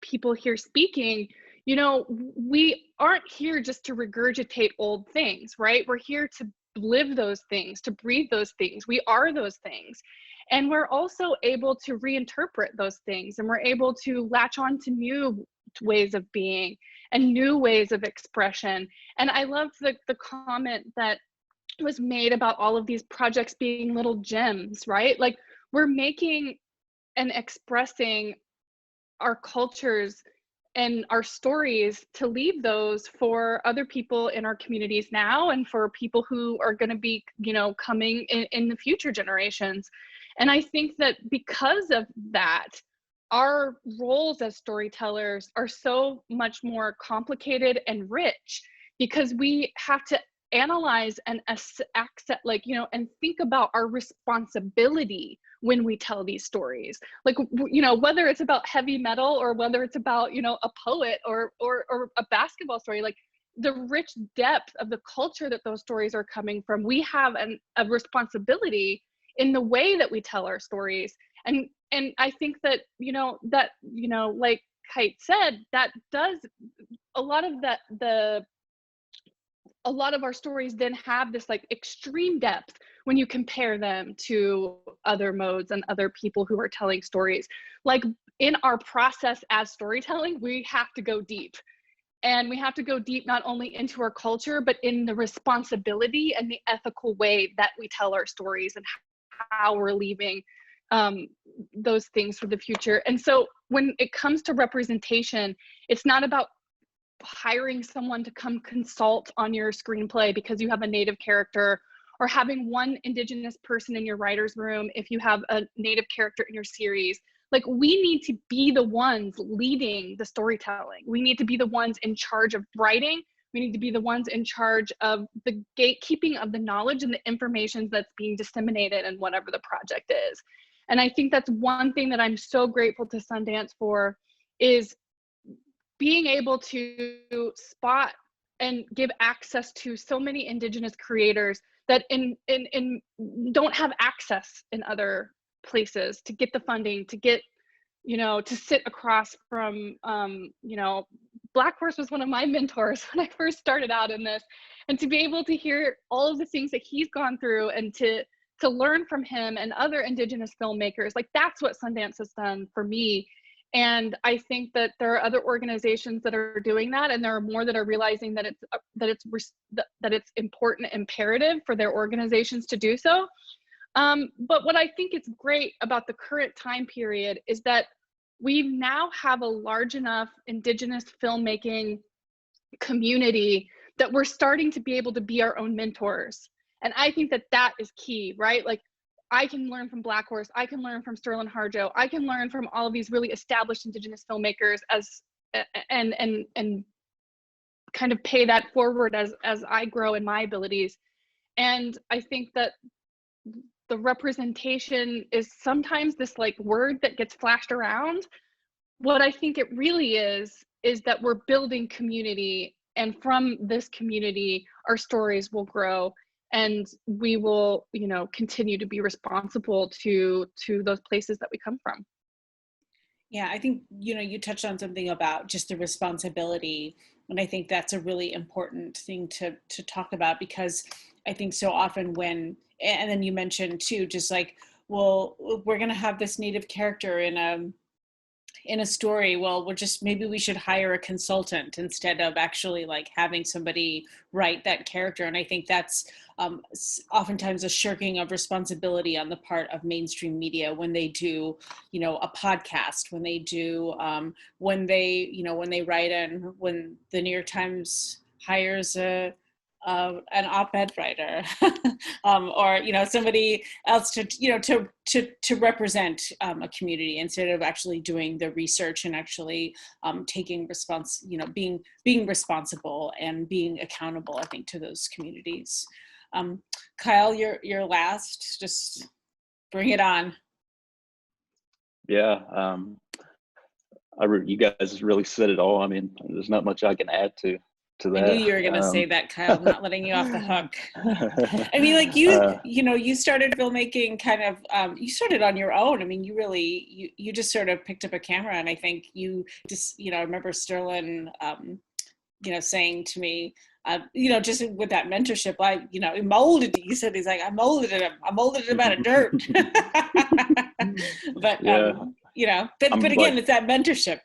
people here speaking, you know, we aren't here just to regurgitate old things, right? We're here to live those things, to breathe those things. We are those things. And we're also able to reinterpret those things, and we're able to latch on to new ways of being and new ways of expression. And I love the comment that was made about all of these projects being little gems, right? Like, we're making and expressing our cultures and our stories to leave those for other people in our communities now, and for people who are going to be, you know, coming in the future generations. And I think that because of that, our roles as storytellers are so much more complicated and rich, because we have to analyze and accept, like, you know, and think about our responsibility when we tell these stories. Like, you know, whether it's about heavy metal or whether it's about, you know, a poet or a basketball story, like, the rich depth of the culture that those stories are coming from, we have a responsibility in the way that we tell our stories. And I think that, you know, like Kite said, that does a lot of that, a lot of our stories then have this, like, extreme depth when you compare them to other modes and other people who are telling stories. Like, in our process as storytelling, we have to go deep. And we have to go deep not only into our culture, but in the responsibility and the ethical way that we tell our stories, and how we're leaving those things for the future. And so when it comes to representation, it's not about hiring someone to come consult on your screenplay because you have a Native character, or having one Indigenous person in your writer's room if you have a Native character in your series. Like, we need to be the ones leading the storytelling. We need to be the ones in charge of writing. We need to be the ones in charge of the gatekeeping of the knowledge and the information that's being disseminated in whatever the project is. And I think that's one thing that I'm so grateful to Sundance for, is being able to spot and give access to so many Indigenous creators that don't have access in other places to get the funding, to get, you know, to sit across from, you know, Blackhorse was one of my mentors when I first started out in this, and to be able to hear all of the things that he's gone through, and to learn from him and other Indigenous filmmakers, like, that's what Sundance has done for me. And I think that there are other organizations that are doing that, and there are more that are realizing that it's important, imperative for their organizations to do so. But what I think is great about the current time period is that we now have a large enough Indigenous filmmaking community that we're starting to be able to be our own mentors. And I think that that is key, right? Like, I can learn from Blackhorse, I can learn from Sterling Harjo, I can learn from all of these really established Indigenous filmmakers and kind of pay that forward as I grow in my abilities. And I think that the representation is sometimes this, like, word that gets flashed around. What I think it really is that we're building community, and from this community, our stories will grow, and we will, you know, continue to be responsible to those places that we come from. Yeah, I think, you touched on something about just the responsibility. And I think that's a really important thing to talk about, because I think so often and then you mentioned too, just like, well, we're going to have this Native character in a story. Well, maybe we should hire a consultant instead of actually like having somebody write that character. And I think that's oftentimes a shirking of responsibility on the part of mainstream media when they do, a podcast, when they do, when they write in, when the New York Times hires an op-ed writer, or somebody else to represent a community, instead of actually doing the research and actually taking being responsible and being accountable, I think, to those communities. Kyle, you're last. Just bring it on. Yeah, you guys really said it all. I mean, there's not much I can add to that. I knew you were going to say that, Kyle. I'm not letting you off the hook. I mean, like you started filmmaking kind of, you started on your own. I mean, you just sort of picked up a camera, and I think you just, I remember Sterling, saying to me, just with that mentorship, he molded it. He said, he's like, I molded him out of dirt. But, yeah. But again, it's that mentorship,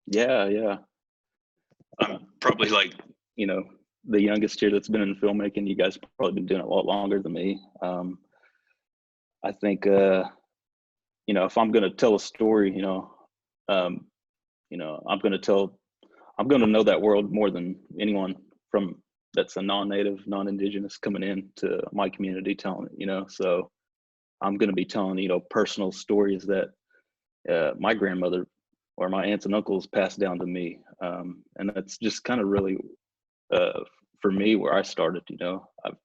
Yeah. I'm probably like, the youngest here that's been in filmmaking. You guys probably been doing it a lot longer than me. I think, if I'm going to tell a story, I'm going to know that world more than anyone that's a non-native, non-indigenous coming into my community telling it, so I'm going to be telling, personal stories that my grandmother or my aunts and uncles passed down to me. And that's just kind of really, for me, where I started. I've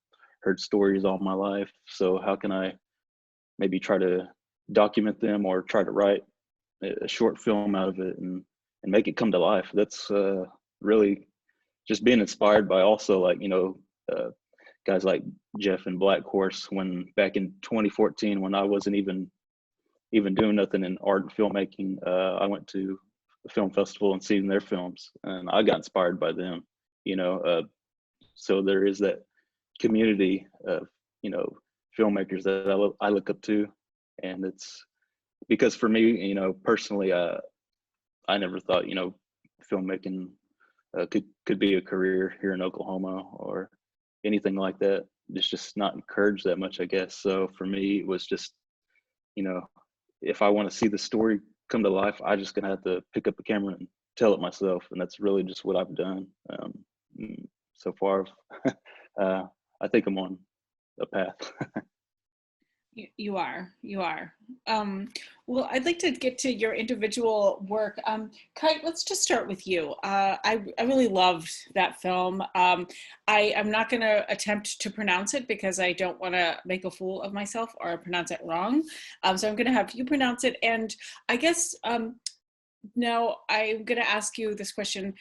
heard stories all my life. So how can I maybe try to document them, or try to write a short film out of it and make it come to life? That's really just being inspired by also, like, guys like Jeff and Blackhorse, when back in 2014, when I wasn't even doing nothing in art and filmmaking, I went to the film festival and seen their films, and I got inspired by them. So there is that community of filmmakers that I look up to, and it's because for me, personally, I never thought filmmaking could be a career here in Oklahoma or anything like that. It's just not encouraged that much, I guess. So for me, it was just, if I want to see the story come to life, I just gonna have to pick up a camera and tell it myself, and that's really just what I've done so far. I think I'm on a path. You are. Well, I'd like to get to your individual work. Kite, let's just start with you. I really loved that film. I'm not going to attempt to pronounce it because I don't want to make a fool of myself or pronounce it wrong. So I'm going to have you pronounce it. And I guess now I'm going to ask you this question.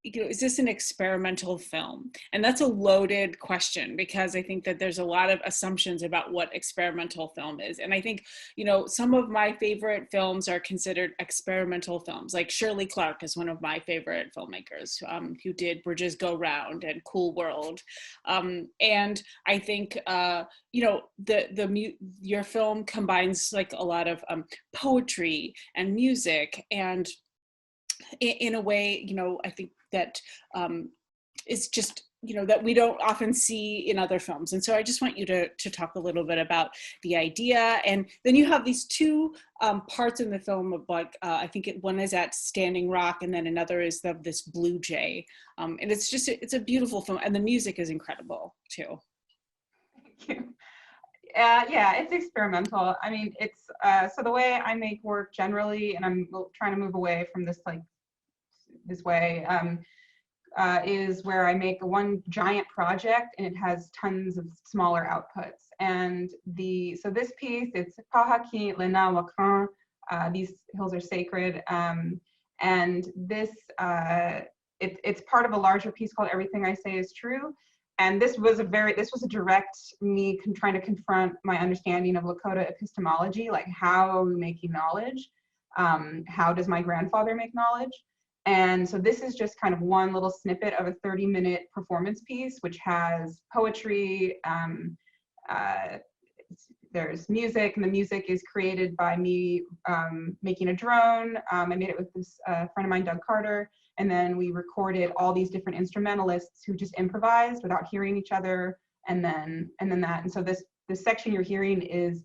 Is this an experimental film? And that's a loaded question, because I think that there's a lot of assumptions about what experimental film is. And I think, some of my favorite films are considered experimental films. Like Shirley Clark is one of my favorite filmmakers, who did Bridges Go Round and Cool World. And I think, your film combines like a lot of poetry and music, and in a way, I think that is just, that we don't often see in other films. And so I just want you to talk a little bit about the idea. And then you have these two parts in the film of like, I think one is at Standing Rock, and then another is this Blue Jay. And it's a beautiful film, and the music is incredible too. Thank you. Yeah, it's experimental. I mean, it's so the way I make work generally, and I'm trying to move away from this way, is where I make one giant project and it has tons of smaller outputs. And so this piece, it's Pahá, lená, wakháŋ. These hills are sacred, and this it's part of a larger piece called Everything I Say Is True. And this was a direct me trying to confront my understanding of Lakota epistemology, like how are we making knowledge? How does my grandfather make knowledge? And so this is just kind of one little snippet of a 30-minute performance piece, which has poetry, there's music, and the music is created by me making a drone. I made it with this friend of mine, Doug Carter, and then we recorded all these different instrumentalists who just improvised without hearing each other, and then that. And so this section you're hearing is,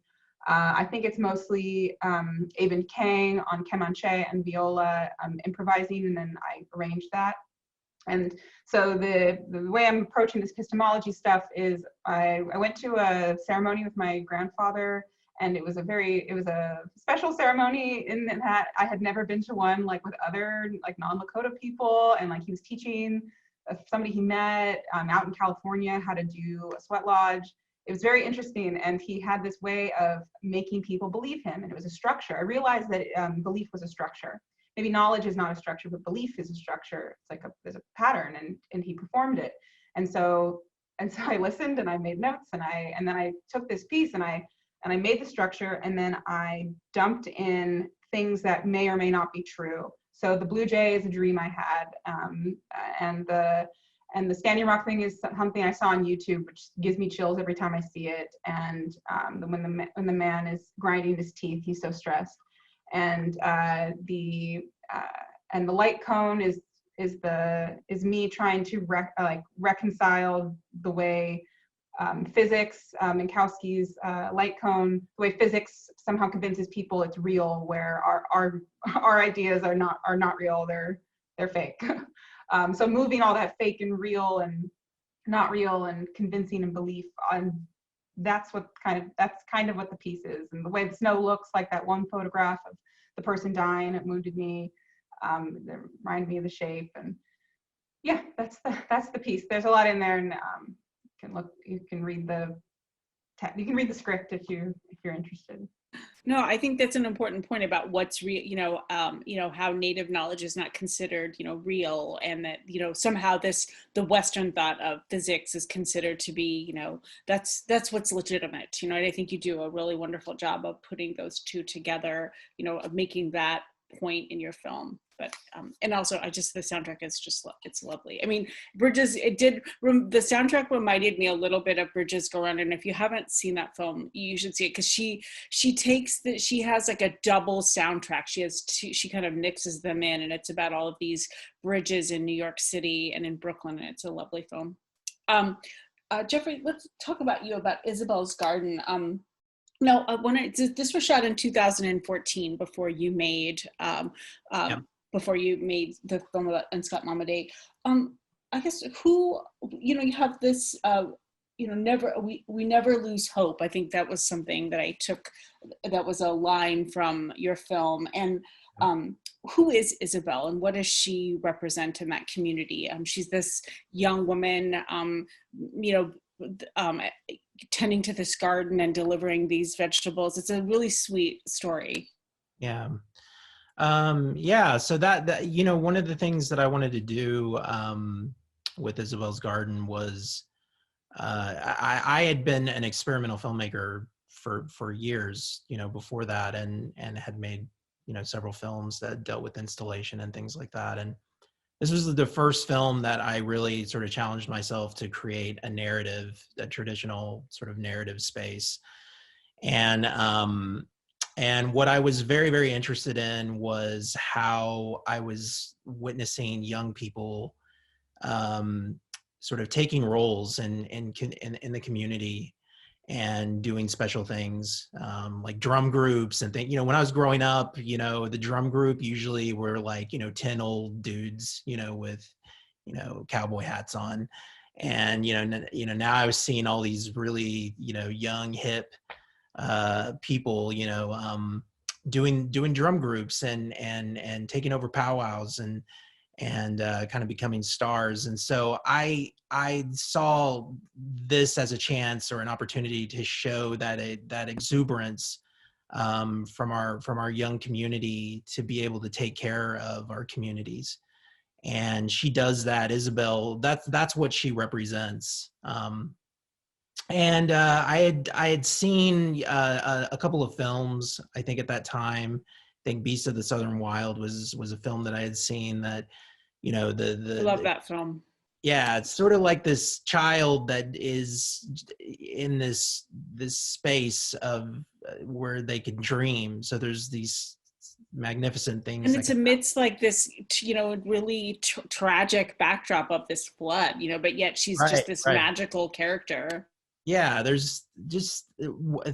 I think it's mostly Abin Kang on Kemanche and viola improvising, and then I arranged that. And so the way I'm approaching this epistemology stuff is I went to a ceremony with my grandfather, and it was a special ceremony in that I had never been to one like with other like non-Lakota people, and like he was teaching somebody he met out in California how to do a sweat lodge. It was very interesting, and he had this way of making people believe him, and it was a structure. I realized that belief was a structure. Maybe knowledge is not a structure, but belief is a structure. It's like there's a pattern, and he performed it. And so I listened, and I made notes, and then I took this piece and I made the structure, and then I dumped in things that may or may not be true. So the Blue Jay is a dream I had, and the Standing Rock thing is something I saw on YouTube, which gives me chills every time I see it. And when the man is grinding his teeth, he's so stressed. And the light cone is me trying to reconcile the way physics, Minkowski's light cone, the way physics somehow convinces people it's real, where our ideas are not real, they're fake. So moving all that fake and real and not real and convincing and belief on, that's kind of what the piece is. And the way the snow looks, like that one photograph of the person dying, it wounded me. It reminded me of the shape. And yeah, that's the piece. There's a lot in there, and you can read the script if you're interested. No, I think that's an important point about what's real, how Native knowledge is not considered, real, and that, somehow the Western thought of physics is considered to be, that's what's legitimate, and I think you do a really wonderful job of putting those two together, of making that point in your film. But and also the soundtrack is it's lovely. I mean, Bridges, the soundtrack reminded me a little bit of Bridges Go Round, and if you haven't seen that film, you should see it, because she has like a double soundtrack. She kind of mixes them in, and it's about all of these bridges in New York City and in Brooklyn, and it's a lovely film. Jeffrey, let's talk about Isabelle's Garden. No, this was shot in 2014 before you made before you made the film about Unscott Day. I guess you have this we never lose hope. I think that was something that I took, that was a line from your film. And who is Isabelle, and what does she represent in that community? She's this young woman, tending to this garden and delivering these vegetables. It's a really sweet story. Yeah. So that one of the things that I wanted to do with Isabelle's Garden was I had been an experimental filmmaker for years, before that, and had made several films that dealt with installation and things like that. And this was the first film that I really sort of challenged myself to create a narrative, a traditional sort of narrative space. And what I was very, very interested in was how I was witnessing young people sort of taking roles in the community and doing special things, like drum groups and things. When I was growing up, the drum group usually were like, 10 old dudes, with, cowboy hats on. And, now I was seeing all these really, young, hip people, doing drum groups and taking over powwows and kind of becoming stars. And so I saw this as a chance or an opportunity to show that exuberance from our young community, to be able to take care of our communities. And she does that. Isabelle, that's what she represents. And I had seen a couple of films, I think, at that time. I think Beast of the Southern Wild was a film that I had seen that, you know, I love that film. yeah, it's sort of like this child that is in this space of where they can dream. So there's these magnificent things. And it's amidst like this, you know, really tragic backdrop of this flood, you know, but yet she's just this magical character. Yeah, there's just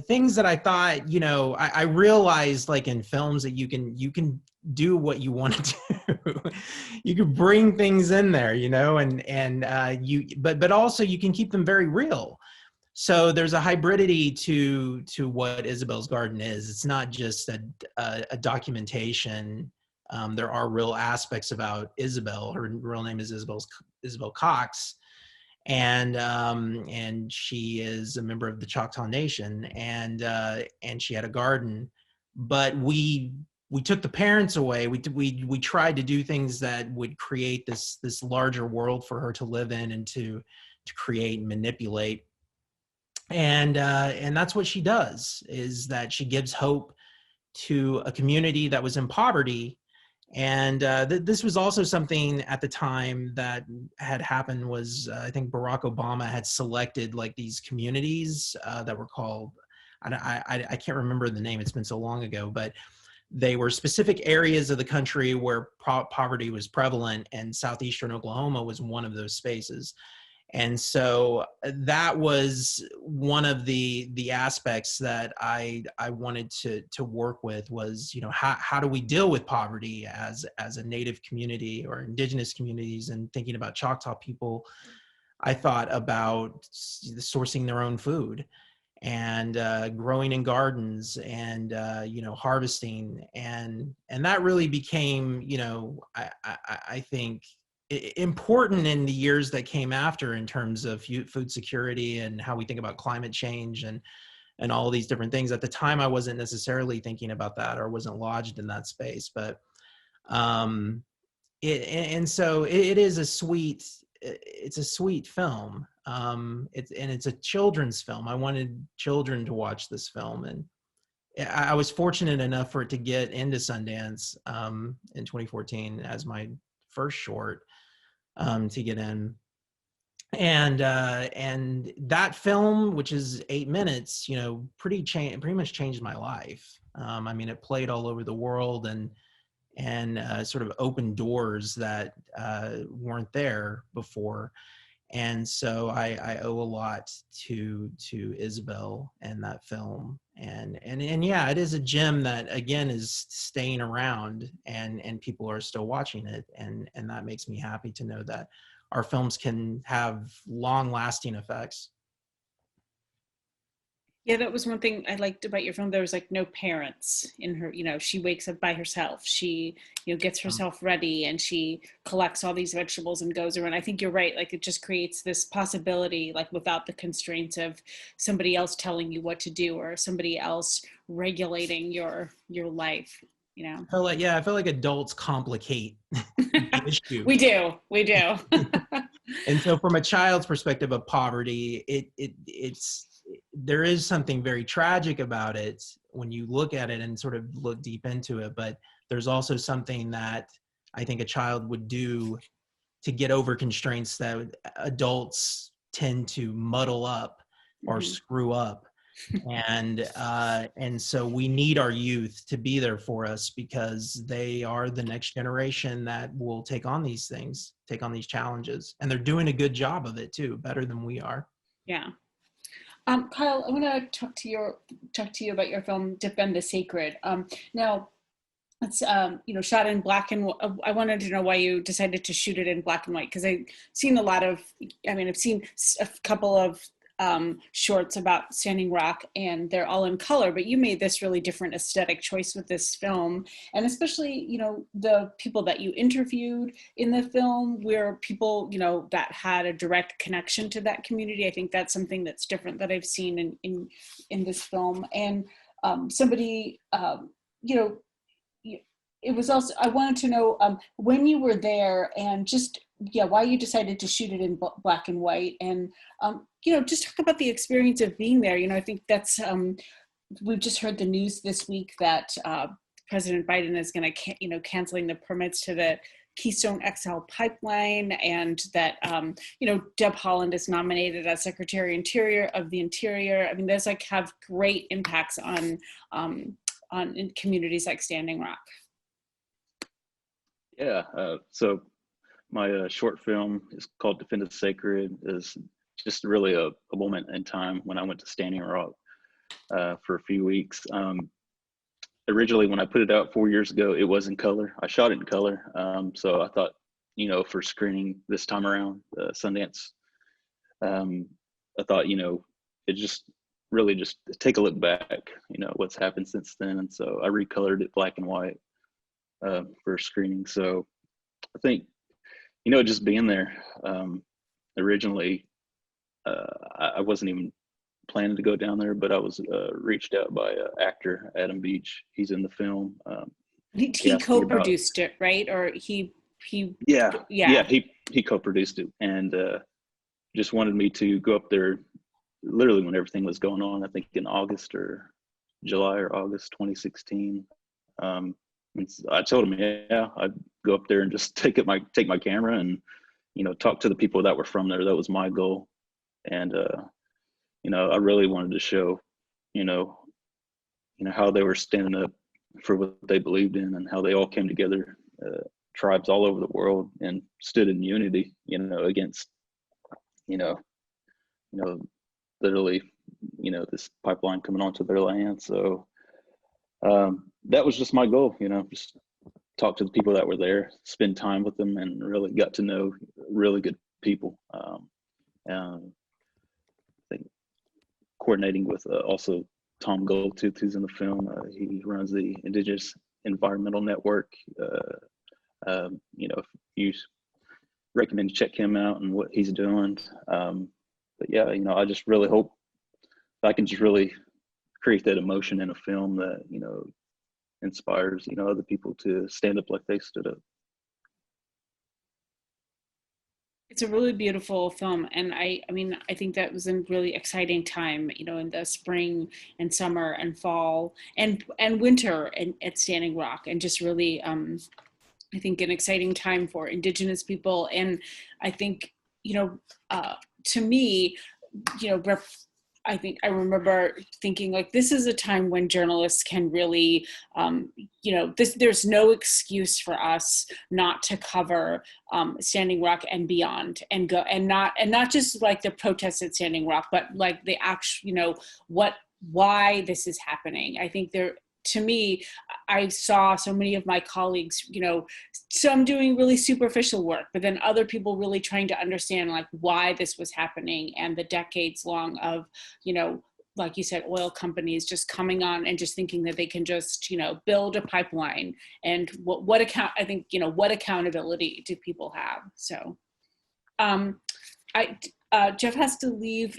things that I thought, you know, I realized like in films that you can do what you want to do. You can bring things in there, you know, but also you can keep them very real. So there's a hybridity to what Isabelle's Garden is. It's not just a documentation. There are real aspects about Isabelle. Her real name is Isabelle Cox. And she is a member of the Choctaw Nation, and she had a garden, but we took the parents away. We tried to do things that would create this larger world for her to live in and to create and manipulate. And that's what she does, is that she gives hope to a community that was in poverty. And this was also something at the time that had happened was, I think Barack Obama had selected like these communities that were called, I can't remember the name, it's been so long ago, but they were specific areas of the country where poverty was prevalent, and southeastern Oklahoma was one of those spaces. And so that was one of the aspects that I wanted to work with was, you know, how do we deal with poverty as a Native community or Indigenous communities? And thinking about Choctaw people, I thought about sourcing their own food and growing in gardens and you know, harvesting, and that really became, you know, I think important in the years that came after in terms of food security and how we think about climate change and all these different things. At the time, I wasn't necessarily thinking about that or wasn't lodged in that space, but it is a sweet, it's a sweet film. It's a children's film. I wanted children to watch this film, and I was fortunate enough for it to get into Sundance in 2014 as my first short to get in, and that film, which is 8 minutes, you know, pretty much changed my life. I mean, it played all over the world and sort of opened doors that weren't there before. And so I owe a lot to Isabelle and that film. And yeah, it is a gem that again is staying around and people are still watching it. And that makes me happy to know that our films can have long lasting effects. Yeah, that was one thing I liked about your film. There was like no parents in her, you know, she wakes up by herself. She, you know, gets herself ready and she collects all these vegetables and goes around. I think you're right. Like it just creates this possibility, like without the constraints of somebody else telling you what to do or somebody else regulating your life, you know? I feel like adults complicate the issue. We do. And so from a child's perspective of poverty, it's there is something very tragic about it when you look at it and sort of look deep into it, but there's also something that I think a child would do to get over constraints that adults tend to muddle up or screw up. And so we need our youth to be there for us because they are the next generation that will take on these things, take on these challenges. And they're doing a good job of it too, better than we are. Yeah. Kyle, I want to talk to you about your film Defend the Sacred. Now, it's you know, shot in black and white. I wanted to know why you decided to shoot it in black and white, because I've seen I've seen a couple of shorts about Standing Rock and they're all in color, but you made this really different aesthetic choice with this film. And especially, you know, the people that you interviewed in the film were people, you know, that had a direct connection to that community. I think that's something that's different that I've seen in this film. And somebody, you know, it was also, I wanted to know when you were there and just, why you decided to shoot it in black and white, and, just talk about the experience of being there. I think that's, we've just heard the news this week that President Biden is going to, canceling the permits to the Keystone XL pipeline, and that, Deb Haaland is nominated as Secretary of the Interior. I mean, those have great impacts on in communities like Standing Rock. Yeah, so my short film is called Defend the Sacred, is just really a moment in time when I went to Standing Rock for a few weeks. Originally, when I put it out 4 years ago, it was in color. I shot it in color. So I thought, for screening this time around, Sundance, I thought, it just really just take a look back, what's happened since then. And so I recolored it black and white for screening. So I think, just being there, originally, I wasn't even planning to go down there, but I was reached out by actor Adam Beach. He's in the film. He co-produced it, right? Or he co-produced it, and just wanted me to go up there literally when everything was going on. I think in August or July or August 2016. And I told him, I'd go up there and just take my camera and talk to the people that were from there. That was my goal, and I really wanted to show, how they were standing up for what they believed in, and how they all came together, tribes all over the world, and stood in unity, against, literally, this pipeline coming onto their land. So that was just my goal, just talk to the people that were there, spend time with them, and really got to know really good people. I think coordinating with also Tom Goldtooth, who's in the film. He runs the Indigenous Environmental Network. If you recommend to check him out and what he's doing. But yeah, I just really hope I can just really create that emotion in a film that, inspires, other people to stand up like they stood up. It's a really beautiful film, and I think that was a really exciting time, in the spring and summer and fall and winter at Standing Rock, and just really, I think an exciting time for Indigenous people. And I think, to me, I think I remember thinking like, this is a time when journalists can really, there's no excuse for us not to cover Standing Rock and beyond, and go and not just like the protests at Standing Rock, but like the actual, why this is happening. I think to me, I saw so many of my colleagues, some doing really superficial work, but then other people really trying to understand like why this was happening, and the decades long of, like you said, oil companies just coming on and just thinking that they can just, build a pipeline, and what accountability do people have? So, Jeff has to leave.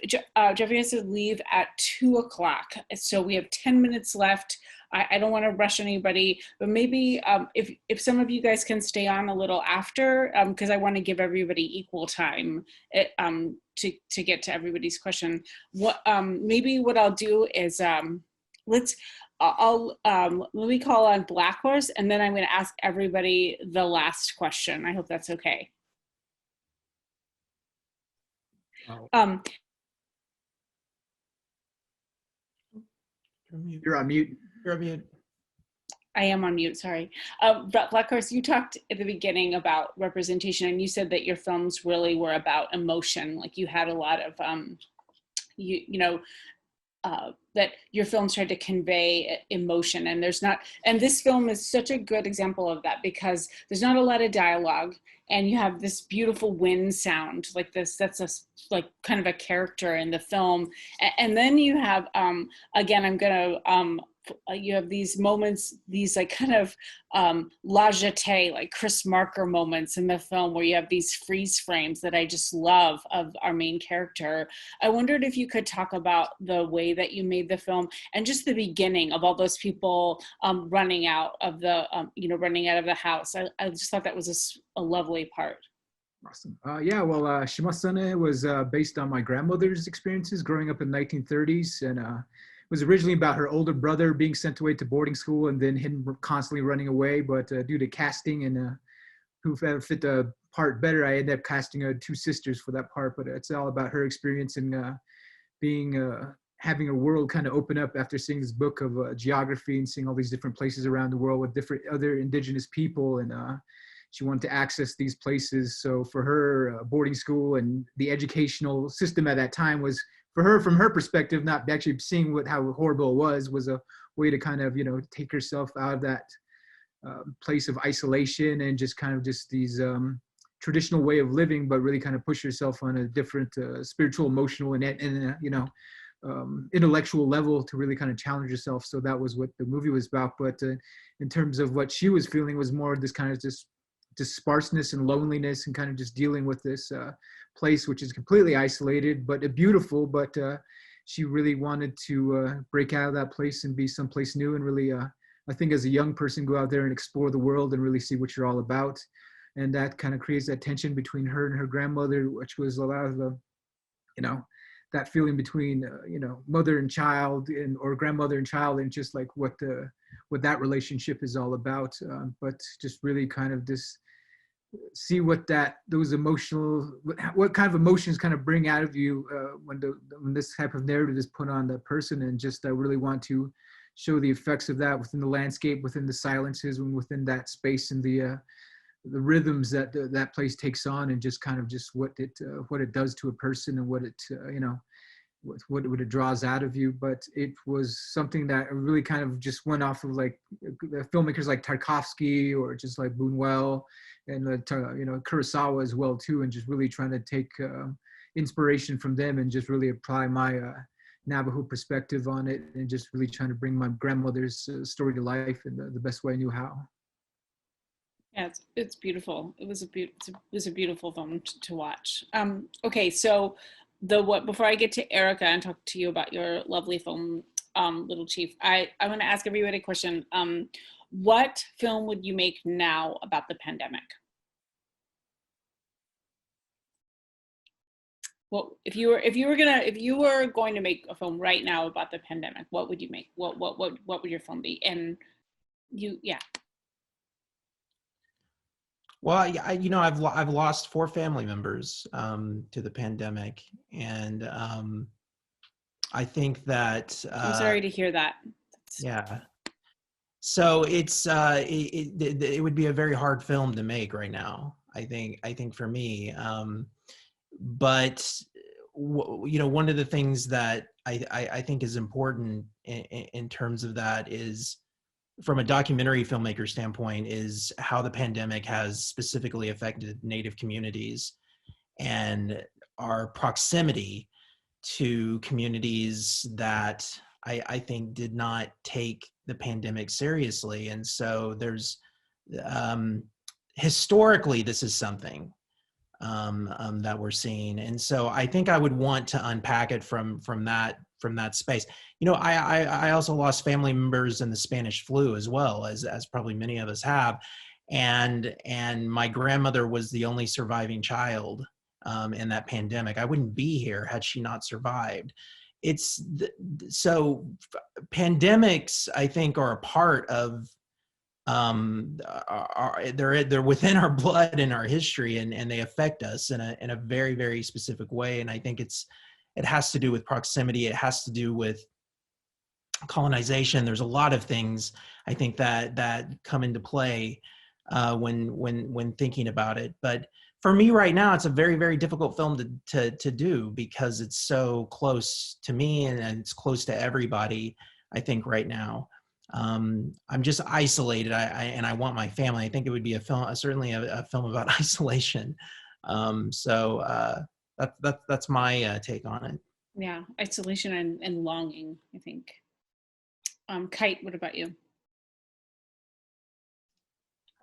Jeffrey has to leave at 2:00. So we have 10 minutes left. I don't want to rush anybody, but maybe if some of you guys can stay on a little after, because I want to give everybody equal time to get to everybody's question. Maybe what I'll do is let me call on Blackhorse, and then I'm going to ask everybody the last question. I hope that's okay. You're on mute. You're on mute. I am on mute, sorry. Blackhorse, you talked at the beginning about representation, and you said that your films really were about emotion. Like you had a lot of, that your films tried to convey emotion, and and this film is such a good example of that, because there's not a lot of dialogue, and you have this beautiful wind sound like this, that's like kind of a character in the film. And then you have, again, I'm gonna you have these moments, these like kind of la jetée, like Chris Marker moments in the film where you have these freeze frames that I just love of our main character. I wondered if you could talk about the way that you made the film and just the beginning of all those people running out of the, running out of the house. I just thought that was a lovely part. Awesome. Yeah, well, Shimásáni was based on my grandmother's experiences growing up in the 1930s, and was originally about her older brother being sent away to boarding school and then him constantly running away. But due to casting and who fit the part better, I ended up casting two sisters for that part. But it's all about her experience and having a world kind of open up after seeing this book of geography and seeing all these different places around the world with different other indigenous people, and she wanted to access these places. So for her, boarding school and the educational system at that time was, for her, from her perspective, not actually seeing how horrible it was a way to kind of, take herself out of that place of isolation and just kind of just these traditional way of living, but really kind of push herself on a different spiritual, emotional, and intellectual level to really kind of challenge herself. So that was what the movie was about. But in terms of what she was feeling was more this kind of just sparseness and loneliness and kind of just dealing with this place, which is completely isolated, but beautiful. But she really wanted to break out of that place and be someplace new and really, I think as a young person, go out there and explore the world and really see what you're all about. And that kind of creates that tension between her and her grandmother, which was a lot of the, that feeling between, mother and child or grandmother and child, and just like what that relationship is all about. But just really kind of just see what those emotional, what kind of emotions kind of bring out of you when this type of narrative is put on the person. And just I really want to show the effects of that within the landscape, within the silences, and within that space and the rhythms that place takes on, and just kind of just what it does to a person and what it what it draws out of you. But it was something that really kind of just went off of like the filmmakers like Tarkovsky or just like Buñuel and Kurosawa as well too, and just really trying to take inspiration from them and just really apply my Navajo perspective on it, and just really trying to bring my grandmother's story to life in the best way I knew how. Yeah, it's beautiful. It was a beautiful film to watch. Okay, so before I get to Erica and talk to you about your lovely film, Little Chief, I want to ask everybody a question. What film would you make now about the pandemic? Well, if you were going to make a film right now about the pandemic, what would you make? What would your film be? And yeah. Well, I've lost 4 family members to the pandemic, and I think that I'm sorry to hear that. Yeah. So it would be a very hard film to make right now, I think for me. But one of the things that I think is important in terms of that is, from a documentary filmmaker standpoint, is how the pandemic has specifically affected Native communities and our proximity to communities that I think did not take the pandemic seriously. And so there's historically, this is something that we're seeing. And so I think I would want to unpack it from that space. I also lost family members in the Spanish flu as well, as probably many of us have. And my grandmother was the only surviving child in that pandemic. I wouldn't be here had she not survived. So pandemics, I think, are a part of, they're within our blood and our history, and they affect us in a very, very specific way. And I think it has to do with proximity. It has to do with colonization. There's a lot of things I think that come into play when thinking about it. But for me right now, it's a very, very difficult film to do, because it's so close to me and it's close to everybody, I think, right now. I'm just isolated, and I want my family. I think it would be certainly a film about isolation. So that's my take on it. Yeah, isolation and longing, I think. Kite, what about you?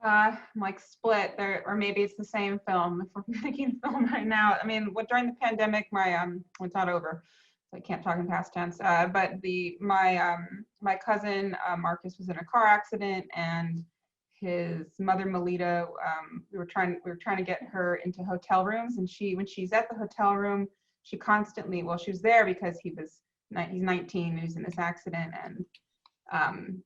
I'm like split there, or maybe it's the same film if we're making film right now. I mean, during the pandemic, my it's not over, so I can't talk in past tense. But my cousin Marcus was in a car accident, and his mother Melita, we were trying to get her into hotel rooms, and when she's at the hotel room, she constantly, well, she was there because he's 19 and he's in this accident, and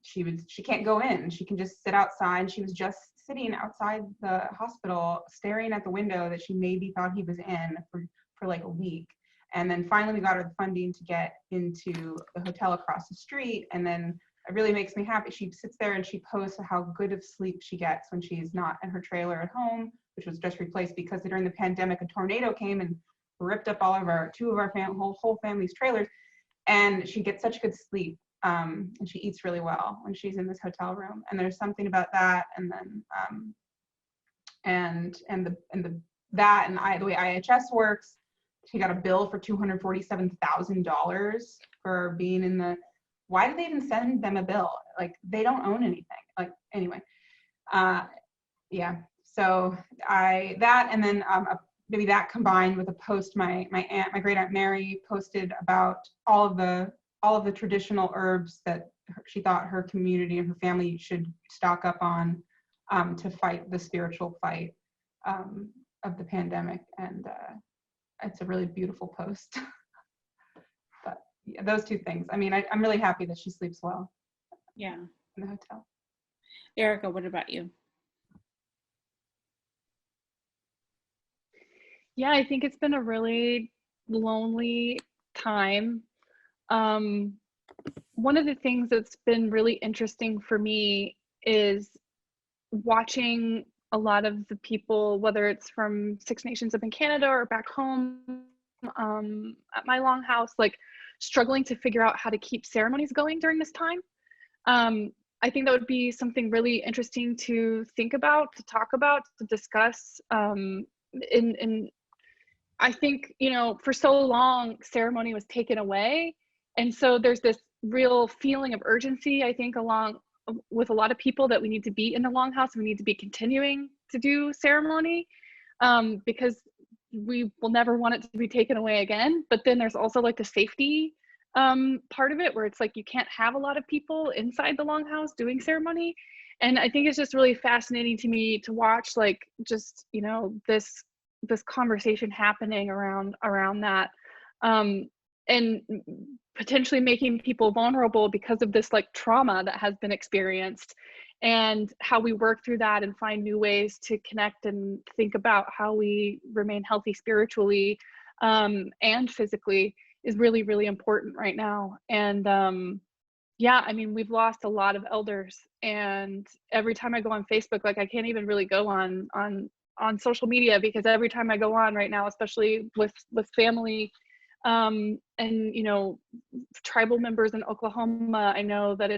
she can't go in. She can just sit outside. She was just sitting outside the hospital staring at the window that she maybe thought he was in for like a week. And then finally we got her the funding to get into the hotel across the street. And then it really makes me happy. She sits there and she posts how good of sleep she gets when she's not in her trailer at home, which was just replaced because during the pandemic a tornado came and ripped up two of our whole family's trailers, and she gets such good sleep. And she eats really well when she's in this hotel room. And there's something about that, and then the way IHS works, she got a bill for $247,000 for being in the. Why did they even send them a bill? Like, they don't own anything. Like, anyway, yeah. So and then maybe that combined with a post my great aunt Mary posted about all of the traditional herbs that she thought her community and her family should stock up on to fight the spiritual fight of the pandemic. And it's a really beautiful post. But yeah, those two things. I mean, I'm really happy that she sleeps well. Yeah. In the hotel. Erica, what about you? Yeah, I think it's been a really lonely time. One of the things that's been really interesting for me is watching a lot of the people, whether it's from Six Nations up in Canada or back home at my longhouse, like struggling to figure out how to keep ceremonies going during this time. I think that would be something really interesting to think about, to talk about, to discuss. I think, for so long, ceremony was taken away. And so there's this real feeling of urgency, I think, along with a lot of people, that we need to be in the longhouse. We need to be continuing to do ceremony because we will never want it to be taken away again. But then there's also like the safety part of it, where it's like you can't have a lot of people inside the longhouse doing ceremony. And I think it's just really fascinating to me to watch, like, just, this conversation happening around that, and potentially making people vulnerable because of this like trauma that has been experienced, and how we work through that and find new ways to connect and think about how we remain healthy spiritually and physically is really, really important right now. And yeah, I mean, we've lost a lot of elders, and every time I go on Facebook, like, I can't even really go on social media, because every time I go on right now, especially with family and tribal members in Oklahoma, I know that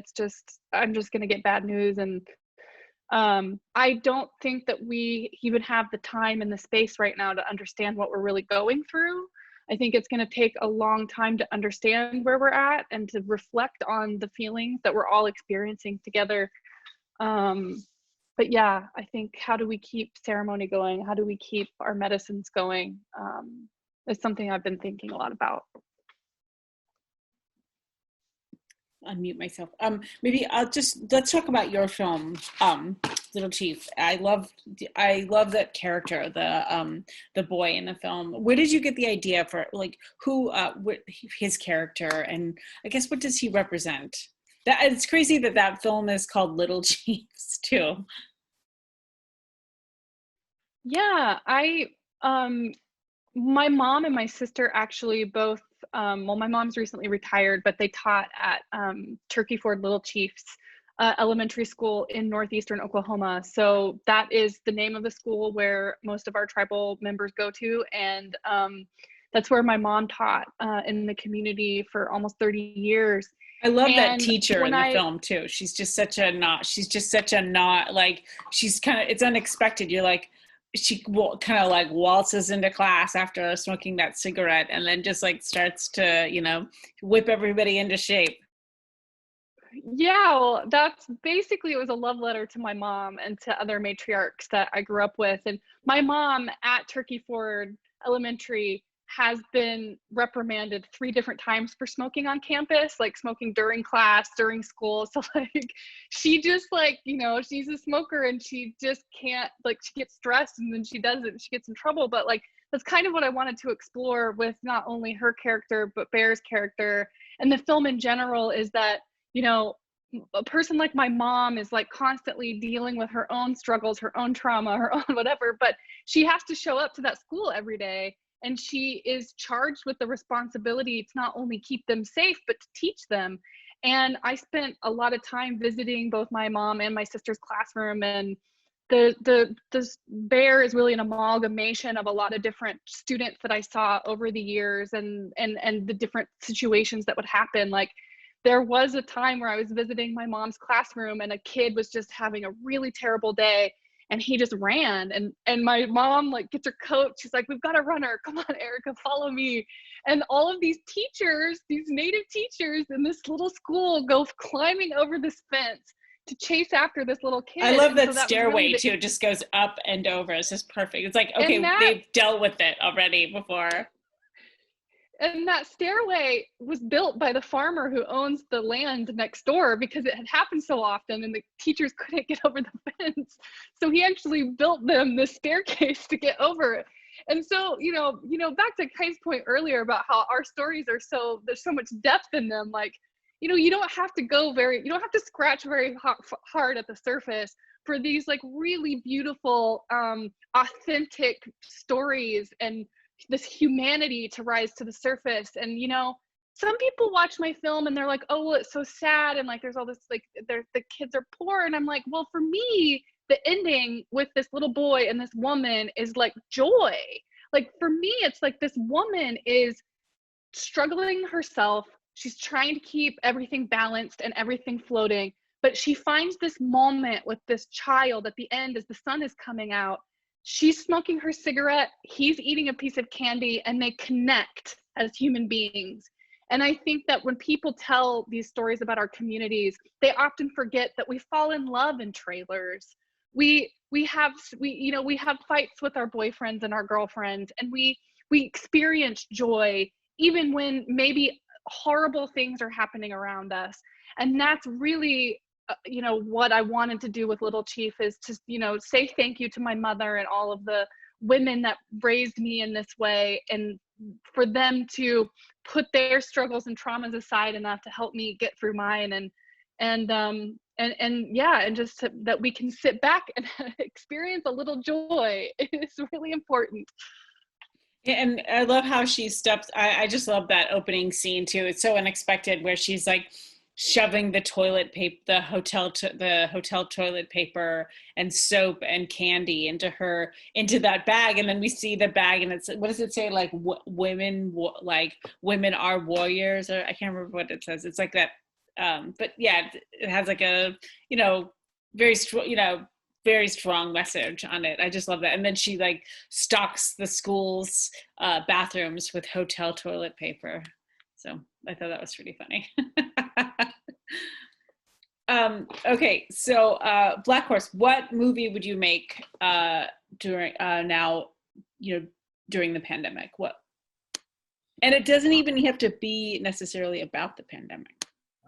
I'm just going to get bad news. And I don't think that we even have the time and the space right now to understand what we're really going through. I think it's going to take a long time to understand where we're at and to reflect on the feelings that we're all experiencing together. But yeah, I think, how do we keep ceremony going? How do we keep our medicines going? Is something I've been thinking a lot about. Unmute myself. Maybe let's talk about your film, Little Chief. I love that character, the boy in the film. Where did you get the idea for, like, his character, and I guess what does he represent? It's crazy that film is called Little Chiefs too. Yeah, my mom and my sister actually both, well, my mom's recently retired, but they taught at Turkey Ford Little Chiefs elementary school in northeastern Oklahoma. So that is the name of the school where most of our tribal members go to. And that's where my mom taught in the community for almost 30 years. I love that teacher in the film too. She's just such a like, it's unexpected. You're like, she kind of like waltzes into class after smoking that cigarette, and then just like starts to, whip everybody into shape. Yeah, well, that's basically, it was a love letter to my mom and to other matriarchs that I grew up with. And my mom at Turkey Ford Elementary has been reprimanded 3 different times for smoking on campus, like smoking during class, during school. So like, she just like, you know, she's a smoker and she just can't, like, she gets stressed and then she does it and she gets in trouble. But like, that's kind of what I wanted to explore with not only her character, but Bear's character and the film in general, is that, you know, a person like my mom is like constantly dealing with her own struggles, her own trauma, her own whatever, but she has to show up to that school every day. And she is charged with the responsibility to not only keep them safe, but to teach them. And I spent a lot of time visiting both my mom and my sister's classroom, and the Bear is really an amalgamation of a lot of different students that I saw over the years, and the different situations that would happen. Like, there was a time where I was visiting my mom's classroom and a kid was just having a really terrible day and he just ran, and my mom like gets her coat. She's like, "We've got a runner. Come on, Erica, follow me." And all of these teachers, these native teachers in this little school, go climbing over this fence to chase after this little kid. I love And that so stairway really too. It just goes up and over. It's just perfect. It's like, okay, they've dealt with it already before. And that stairway was built by the farmer who owns the land next door, because it had happened so often and the teachers couldn't get over the fence. So he actually built them this staircase to get over it. And so, you know, back to Kite's point earlier about how our stories are there's so much depth in them. Like, you know, you don't have to scratch very hard at the surface for these like really beautiful, authentic stories and this humanity to rise to the surface. And, you know, some people watch my film and they're like, "Oh, well, it's so sad." And like, there's all this, like, the kids are poor. And I'm like, well, for me, the ending with this little boy and this woman is like joy. Like, for me, it's like this woman is struggling herself. She's trying to keep everything balanced and everything floating. But she finds this moment with this child at the end as the sun is coming out. She's smoking her cigarette, he's eating a piece of candy, and they connect as human beings. And I think that when people tell these stories about our communities, they often forget that we fall in love in trailers. We have fights with our boyfriends and our girlfriends, and we experience joy even when maybe horrible things are happening around us. And that's really what I wanted to do with Little Chief, is to, say thank you to my mother and all of the women that raised me in this way, and for them to put their struggles and traumas aside enough to help me get through mine, and just that we can sit back and experience a little joy is really important. And I love how she steps. I just love that opening scene too. It's so unexpected, where she's like shoving the toilet paper, the hotel toilet paper and soap and candy into that bag, and then we see the bag, and it's, what does it say, like women are warriors, or I can't remember what it says. It's like that, but yeah, it has like a very strong message on it. I just love that. And then she like stocks the school's bathrooms with hotel toilet paper. So I thought that was pretty funny. Okay, so Blackhorse, what movie would you make during the pandemic? What? And it doesn't even have to be necessarily about the pandemic.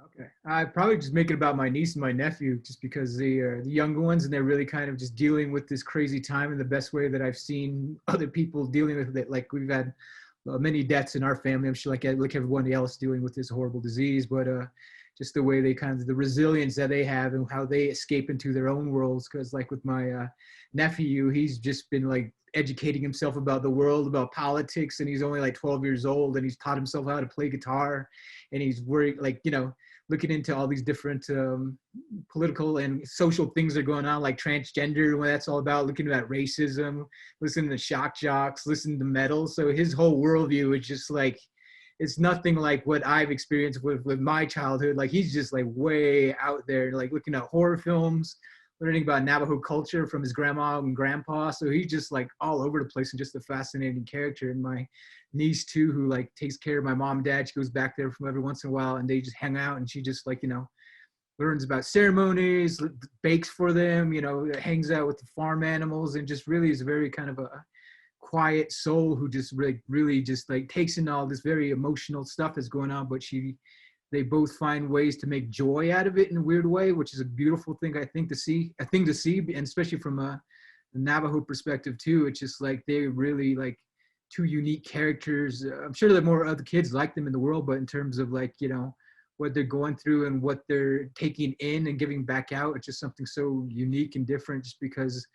Okay, I'd probably just make it about my niece and my nephew, just because they are the younger ones and they're really kind of just dealing with this crazy time in the best way that I've seen other people dealing with it. Like, we've had many deaths in our family. I'm sure like everyone else dealing with this horrible disease, but just the way the resilience that they have and how they escape into their own worlds. Because like with my nephew, he's just been like educating himself about the world, about politics, and he's only like 12 years old, and he's taught himself how to play guitar, and he's looking into all these different political and social things that are going on, like transgender, what that's all about, looking at racism, listening to shock jocks, listening to metal. So his whole worldview is just like, it's nothing like what I've experienced with my childhood. Like, he's just like way out there, like looking at horror films, learning about Navajo culture from his grandma and grandpa. So he's just like all over the place and just a fascinating character. And my niece too, who like takes care of my mom and dad, she goes back there from every once in a while and they just hang out, and she just like, learns about ceremonies, bakes for them, you know, hangs out with the farm animals, and just really is a very kind of a quiet soul who just really just like takes in all this very emotional stuff that's going on, but they both find ways to make joy out of it in a weird way, which is a beautiful thing, I think, to see, and especially from a Navajo perspective too. It's just like they're really like two unique characters. I'm sure there are more other kids like them in the world, but in terms of like, you know, what they're going through and what they're taking in and giving back out, it's just something so unique and different, just because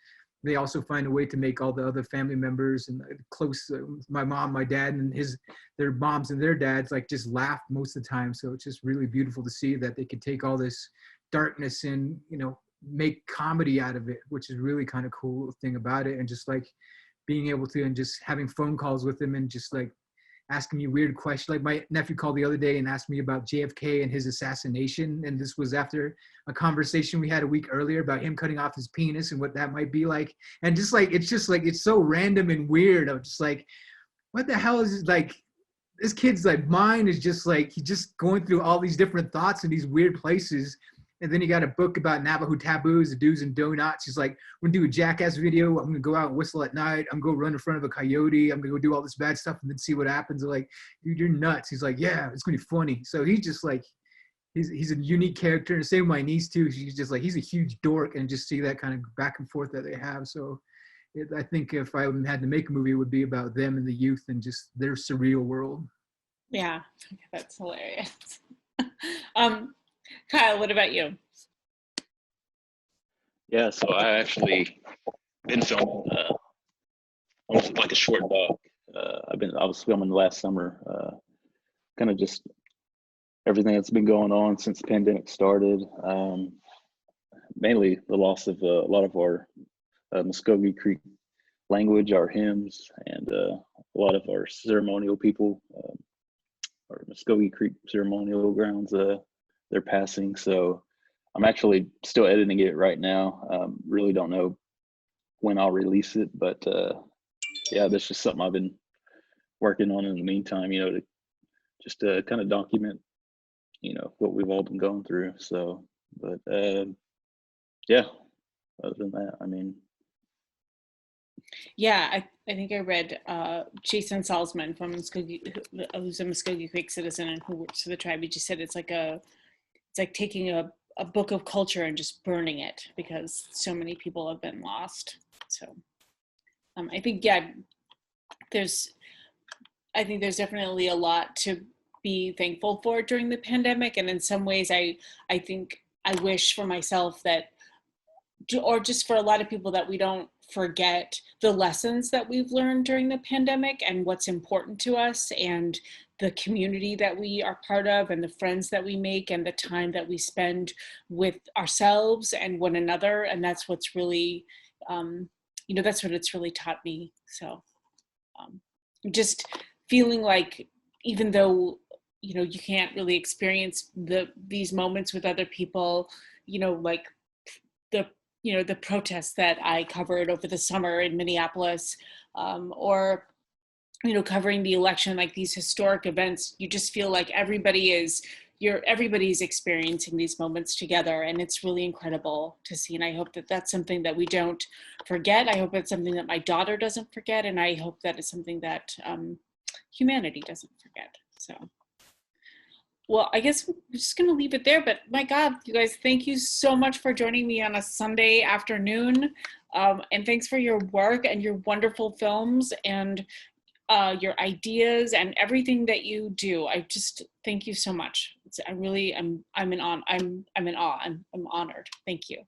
they also find a way to make all the other family members and close, my mom, my dad, and their moms and their dads, like just laugh most of the time. So it's just really beautiful to see that they could take all this darkness and, you know, make comedy out of it, which is really kind of cool thing about it. And just like being able to, and just having phone calls with them and just like asking me weird questions. Like my nephew called the other day and asked me about JFK and his assassination. And this was after a conversation we had a week earlier about him cutting off his penis and what that might be like. And just like, it's so random and weird. I'm just like, what the hell is it? Like, this kid's like mind is just like, he's just going through all these different thoughts in these weird places. And then he got a book about Navajo taboos, the do's and don'ts. He's like, we're gonna do a jackass video. I'm gonna go out and whistle at night. I'm gonna go run in front of a coyote. I'm gonna go do all this bad stuff and then see what happens. I'm like, dude, you're nuts. He's like, yeah, it's gonna be funny. So he's just like, he's a unique character. And same with my niece too. She's just like, he's a huge dork, and just see that kind of back and forth that they have. So I think if I had to make a movie, it would be about them and the youth and just their surreal world. Yeah, that's hilarious. Kyle, what about you? Yeah, so I actually been filming almost like a short doc. I was filming last summer, kind of just everything that's been going on since the pandemic started. Mainly the loss of a lot of our Muskogee Creek language, our hymns, and a lot of our ceremonial people, our Muskogee Creek ceremonial grounds, they're passing. So I'm actually still editing it right now. Really don't know when I'll release it, but yeah, that's just something I've been working on in the meantime, you know, to just kind of document, you know, what we've all been going through. So, but yeah, other than that, I mean. Yeah, I think I read Jason Salzman from Muskogee, who's a Muskogee Creek citizen and who works for the tribe. He just said it's like taking a book of culture and just burning it because so many people have been lost. So I think, yeah, there's definitely a lot to be thankful for during the pandemic. And in some ways, I think I wish for myself that, or just for a lot of people, that we don't forget the lessons that we've learned during the pandemic and what's important to us and the community that we are part of and the friends that we make and the time that we spend with ourselves and one another. And that's what's really, you know, that's what it's really taught me. So just feeling like, even though, you know, you can't really experience these moments with other people, you know, like the protests that I covered over the summer in Minneapolis, or, you know, covering the election, like these historic events, you just feel like everybody's experiencing these moments together, and it's really incredible to see. And I hope that that's something that we don't forget. I hope it's something that my daughter doesn't forget, and I hope that it's something that humanity doesn't forget. So. Well, I guess we're just going to leave it there, but my God, you guys, thank you so much for joining me on a Sunday afternoon. And thanks for your work and your wonderful films and your ideas and everything that you do. I just thank you so much. I'm in awe. I'm honored. Thank you.